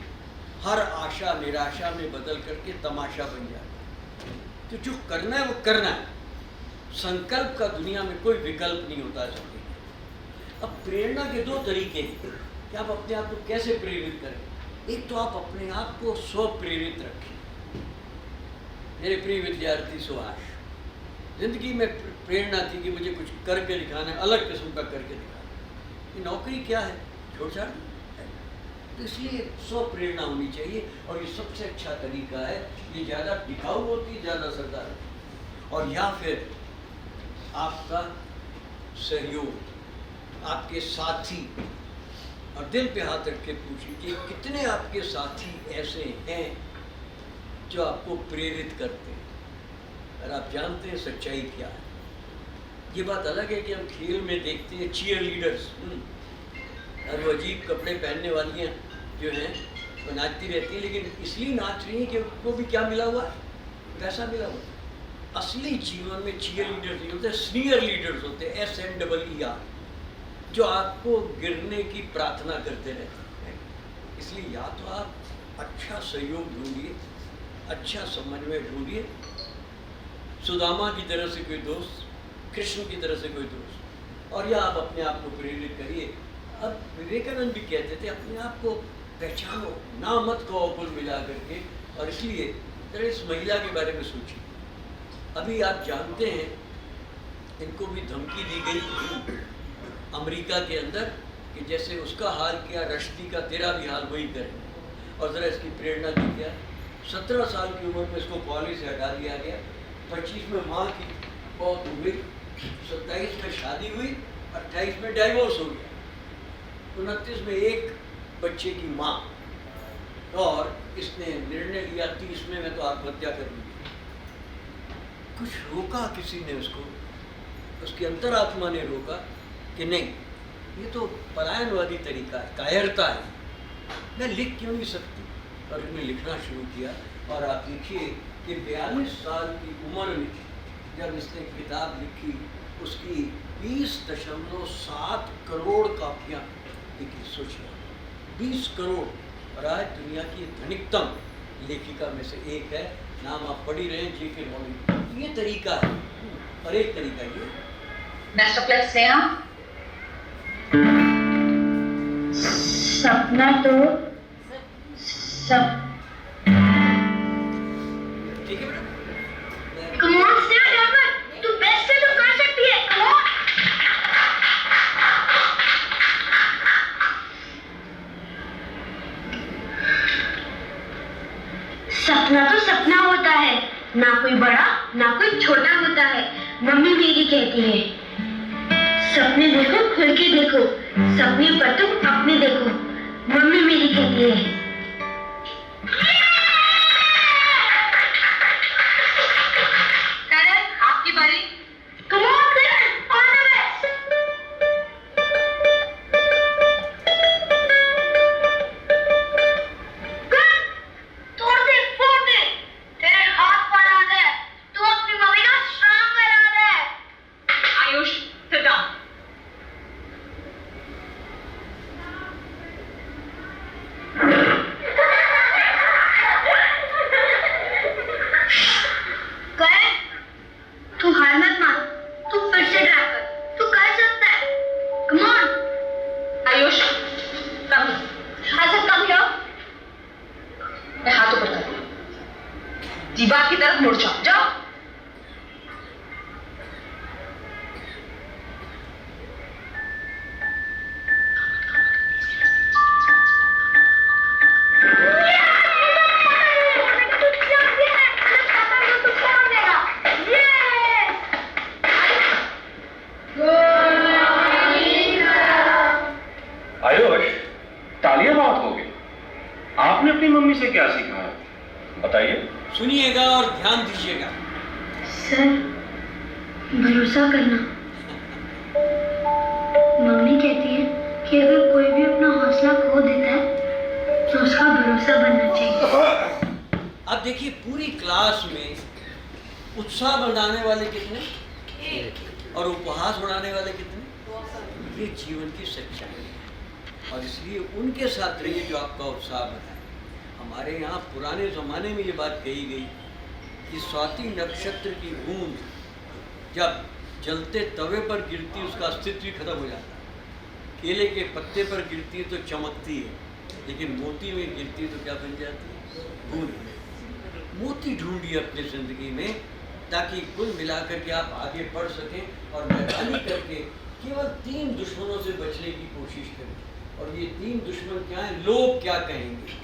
हर आशा निराशा में बदल करके तमाशा बन जाता है। तो जो करना है वो करना है, संकल्प का दुनिया में कोई विकल्प नहीं होता है। अब प्रेरणा के 2 तरीके हैं कि आप अपने आप को कैसे प्रेरित करें। एक तो आप अपने आप को स्व प्रेरित रखें। मेरे प्रिय विद्यार्थी सुभाष, जिंदगी में प्रेरणा थी कि मुझे कुछ करके दिखाना है, अलग किस्म का करके दिखाना। ये नौकरी क्या है, छोड़-छाड़ है। तो इसलिए स्व प्रेरणा होनी चाहिए, और ये सबसे अच्छा तरीका है। ये ज़्यादा टिकाऊ होती है, ज़्यादा असरदार होती है। और या फिर आपका सहयोग, आपके साथी, और दिल पे हाथ रख के पूछिए कि कितने आपके साथी ऐसे हैं जो आपको प्रेरित करते हैं, और आप जानते हैं सच्चाई क्या है। ये बात अलग है कि हम खेल में देखते हैं चीयर लीडर्स, और वो अजीब कपड़े पहनने वाली हैं जो हैं, वो नाचती रहती है, लेकिन इसलिए नाच रही हैं कि उनको भी क्या मिला हुआ है, पैसा मिला हुआ है। असली जीवन में चीयर लीडर्स नहीं होते, स्नीयर लीडर्स होते हैं, SNEER, जो आपको गिरने की प्रार्थना करते रहते हैं। इसलिए या तो आप अच्छा सहयोग ढूंढिए, अच्छा समन्वय ढूंढिए, सुदामा की तरह से कोई दोस्त, कृष्ण की तरह से कोई दोस्त, और या आप अपने आप को प्रेरित करिए। अब विवेकानंद भी कहते थे, अपने आप को पहचानो, ना मत को कुल मिला करके। और इसलिए जरा इस महिला के बारे में सोचिए। अभी आप जानते हैं, इनको भी धमकी दी गई अमेरिका के अंदर कि जैसे उसका हाल किया रश्दी का, तेरा भी हाल वही करें। और ज़रा इसकी प्रेरणा दी गया। 17 साल की उम्र में इसको कॉलेज से हटा दिया गया। 25 में माँ की मौत हो गई, 27 में शादी हुई, 28 में डाइवोर्स हो गया, 29 में एक बच्चे की माँ, और इसने निर्णय लिया 30 में मैं तो आत्महत्या कर लूँगी। कुछ रोका किसी ने उसको, उसकी अंतरात्मा ने रोका कि नहीं, ये तो पलायनवादी तरीका है, कायरता है, मैं लिख क्यों नहीं सकती। और इसने लिखना शुरू किया। और आप देखिए कि 42 साल की उम्र में जब इसने किताब लिखी, उसकी 20.7 करोड़ कापियाँ लिखी। सोचिए 20 करोड़, और आज दुनिया की धनिकतम लेखिका में से एक है। नाम आप पढ़ ही रहे हैं, J.K. रॉलिंग। ये तरीका है, और एक तरीका ये नेक्स्ट स्नेहा। सपना तो सब ठीक है बेटा। Come on, Snehha, तू बेस्ट है, तू कर सकती है। Come on. सपना तो सपना होता है, ना कोई बड़ा ना कोई छोटा होता है। मम्मी मेरी कहती है, सपने देखो खुल के देखो, सपने पर तुम अपने देखो। मम्मी मेरी कहती है। करण, आपकी बारी। Come on, Karan, all the best. Karan, तोड़ दे, फोड़ दे। तेरे हाथ पर आ गए, तू अपनी मम्मी का श्राप करा दे। Ayush, sit down. करण, तू हार मत मान, तू फिर से ट्राई कर, तू कर सकता है। Come on. आयुष, come. हासिल come here. मैं हाथ ऊपर कर, दीवार की तरफ मुड़ जाओ, जाओ। आयुष, तालियां बहुत हो गई। आपने अपनी मम्मी से क्या सीखा है, बताइए। सुनिएगा और ध्यान दीजिएगा। सर, भरोसा करना। मम्मी कहती है कि अगर कोई भी अपना हौसला खो देता है तो उसका भरोसा बनना चाहिए। अब देखिए पूरी क्लास में उत्साह बढ़ाने वाले कितने और उपहास बढ़ाने वाले कितने। ये जीवन की सच्चाई है, और इसलिए उनके साथ रहिए जो आपका उत्साह बढ़ाए। हमारे यहाँ पुराने ज़माने में ये बात कही गई कि स्वाति नक्षत्र की बूंद जब जलते तवे पर गिरती उसका अस्तित्व ही खत्म हो जाता है। केले के पत्ते पर गिरती है तो चमकती है, लेकिन मोती में गिरती है तो क्या बन जाती है, बूंद। मोती ढूंढिए अपनी ज़िंदगी में, ताकि कुल मिलाकर के आप आगे बढ़ सकें और मेहरबानी करके केवल 3 दुश्मनों से बचने की कोशिश करें। और ये 3 दुश्मन क्या हैं? लोग क्या कहेंगे।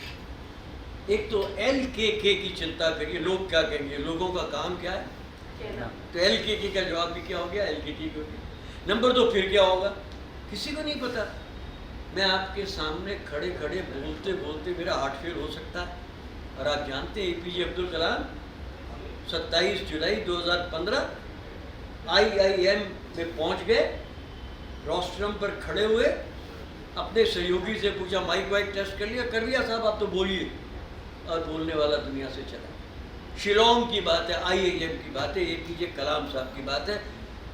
एक तो LKK की चिंता करिए, लोग क्या कहेंगे। लोगों का काम क्या है, तो LKK का जवाब भी क्या हो गया, LKK हो गया। नंबर 2 फिर क्या होगा, किसी को नहीं पता। मैं आपके सामने खड़े खड़े बोलते बोलते मेरा हार्ट फेल हो सकता है। और आप जानते हैं APJ अब्दुल कलाम 27 जुलाई 2015 IIM में पहुंच गए। रोस्ट्रम पर खड़े हुए, अपने सहयोगी से पूछा माइक वाइक टेस्ट कर लिया साहब, आप तो बोलिए। और बोलने वाला दुनिया से चला। शिलोंग की बात है, IIM की बात है, APJ कलाम साहब की बात है,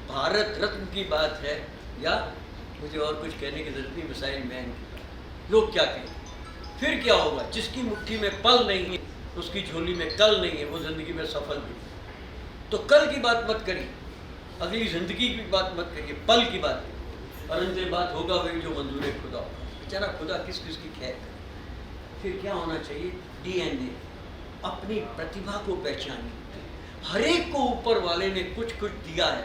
भारत रत्न की बात है, या मुझे और कुछ कहने की जरूरत नहीं, मिसाइल मैन की बात। लोग क्या कहेंगे, फिर क्या होगा। जिसकी मुट्ठी में पल नहीं है, उसकी झोली में कल नहीं है, वो ज़िंदगी में सफल नहीं। तो कल की बात मत करिए, अगली ज़िंदगी की बात मत करिए, पल की बात। और अंतिम बात होगा वही जो मंजूर खुदा होगा। बेचारा खुदा किस किस की खैर करे। फिर क्या होना चाहिए, DNA, अपनी प्रतिभा को पहचानिए। हर एक को ऊपर वाले ने कुछ कुछ दिया है,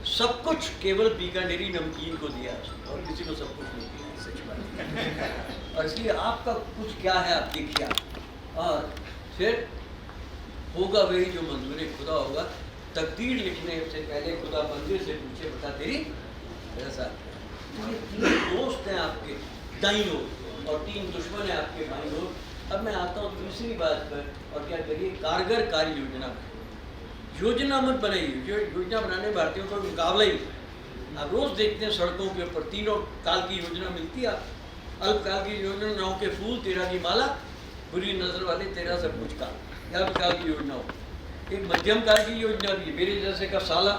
सब कुछ केवल बीकानेरी नमकीन को दिया है, और किसी को सब कुछ नहीं दिया है, सच बात। और इसलिए आपका कुछ क्या है आप देखिए, और फिर होगा वही जो मंजूर खुदा होगा। तकदीर लिखने से पहले खुदा मंदिर से पूछे, बता तेरी ऐसा। ये 3 दोस्त हैं आपके दाईं ओर, और 3 दुश्मन है आपके भाई लोग। अब मैं आता हूँ दूसरी बात पर, और क्या करिए, कारगर कार्य योजना बनाइए। योजना मत बनाइए, जो योजना बनाने भारतीयों का मुकाबला ही। आप रोज देखते हैं सड़कों के ऊपर 3 काल की योजना मिलती है। आप अल्पकाल की योजना, 9 के फूल 13 की माला, बुरी नजर वाले 13 सब कुछ का, अल्पकाल की योजना हो। एक मध्यम काल की योजना भी, मेरे जैसे का साला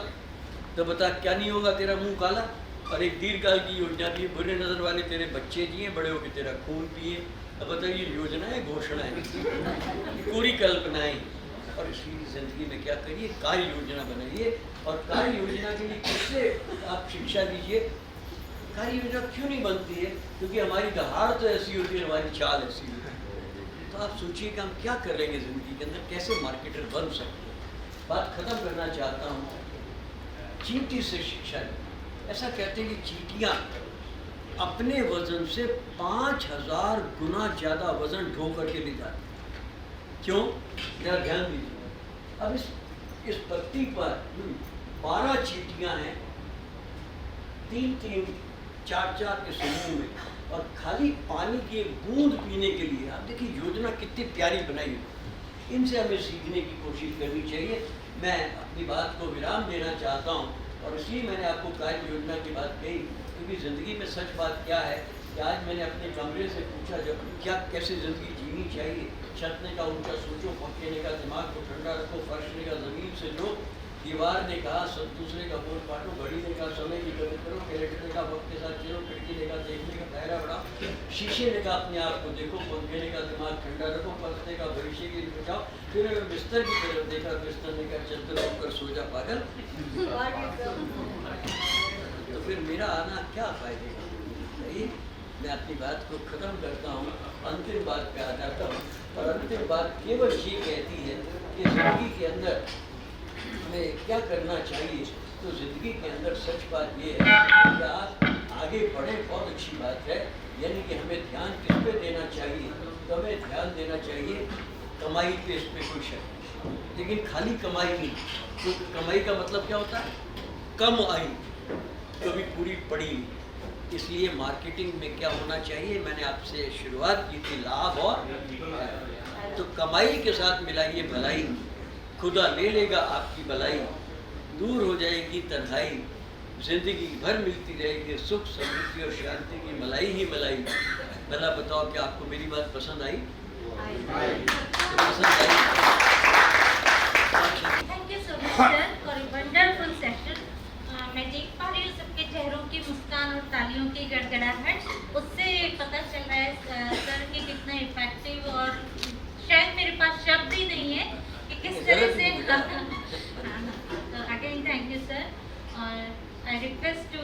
तो बता क्या नहीं होगा तेरा मुंह काला। और एक दीर्घकाल की योजना भी, बुरे नज़र वाले तेरे बच्चे जिए, बड़े होकर तेरा खून पिए। अब बताइए, योजना है घोषणा है, पूरी कल्पनाएं। और इसी जिंदगी में क्या करिए, कार्य योजना बनाइए। और कार्य योजना के लिए किससे आप शिक्षा लीजिए। कार्य योजना क्यों नहीं बनती है? क्योंकि हमारी दहाड़ तो ऐसी होती है, हमारी चाल ऐसी होती है। तो आप सोचिए कि हम क्या कर लेंगे ज़िंदगी के अंदर, कैसे मार्केटर बन सकते हैं। बात ख़त्म करना चाहता हूँ, चींटी से शिक्षा। ऐसा कहते हैं कि चींटियाँ अपने वजन से 5000 गुना ज़्यादा वजन ढो करके ले जाती। क्यों? जरा ध्यान दीजिए। अब इस पत्ती पर 12 चींटियाँ हैं, 3-3, 4-4 के समूह में, और खाली पानी की एक बूंद पीने के लिए। आप देखिए योजना कितनी प्यारी बनाई है। इनसे हमें सीखने की कोशिश करनी चाहिए। मैं अपनी बात को विराम देना चाहता हूँ, और इसलिए मैंने आपको कार्य योजना की बात कही, क्योंकि ज़िंदगी में सच बात क्या है कि आज मैंने अपने कमरे से पूछा, जब क्या कैसे ज़िंदगी जीनी चाहिए। छत ने कहा उनका सोचो, पंखे ने कहा दिमाग को ठंडा रखो, फर्श ने कहा ज़मीन से लो, दीवार ने कहा सब दूसरे का बोल काटो, घड़ी ने कहा समय की कदर करो, कैलेंडर ने कहा वक्त के साथ चलो, खिड़की ने कहा देखने का दायरा बढ़ाओ, शीशे ने कहा अपने आप को देखो, पंखे ने कहा दिमाग ठंडा रखो, पलक ने कहा भविष्य के लिए बचाओ, फिर अगर बिस्तर की तरफ देखा, बिस्तर ने कहा चद्दर होकर सो जा पागल। तो फिर मेरा आना क्या फायदे का? नहीं, मैं अपनी बात को ख़त्म करता हूँ, अंतिम बात पे आ जाता हूँ। और अंतिम बात केवल ये कहती है कि ज़िंदगी के अंदर हमें क्या करना चाहिए। तो ज़िंदगी के अंदर सच बात ये है कि आप आगे बढ़ें, बहुत अच्छी बात है। यानी कि हमें ध्यान किस पे देना चाहिए? तो हमें ध्यान देना चाहिए कमाई पे, इस पर कोई शक नहीं। लेकिन खाली कमाई नहीं, तो कमाई का मतलब क्या होता है? कम आई, कभी पूरी पड़ी नहीं। इसलिए मार्केटिंग में क्या होना चाहिए, मैंने आपसे शुरुआत की थी, लाभ और तो कमाई के साथ मिलाइए भलाई, खुदा ले लेगा आपकी भलाई, दूर हो जाएगी तन्हाई, जिंदगी भर मिलती रहेगी सुख समृद्धि और शांति की मलाई ही मलाई। भला बताओ कि आपको मेरी बात पसंद आई? पसंद आई? Thank you so much sir for a wonderful session. मैं देख पा रही हूँ सबके चेहरों की मुस्कान और तालियों की गड़गड़ाहट, उससे पता चल रहा है सर कि कितना इफेक्टिव, और शायद मेरे पास शब्द ही नहीं है कि किस तरह से। अगेन थैंक यू सर, और I request to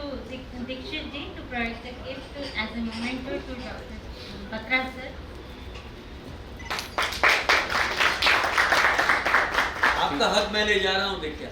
Dixit ji to provide the gift as a memento to doctor Batra sir. आपका हक मैं ले जा रहा हूँ, देखिए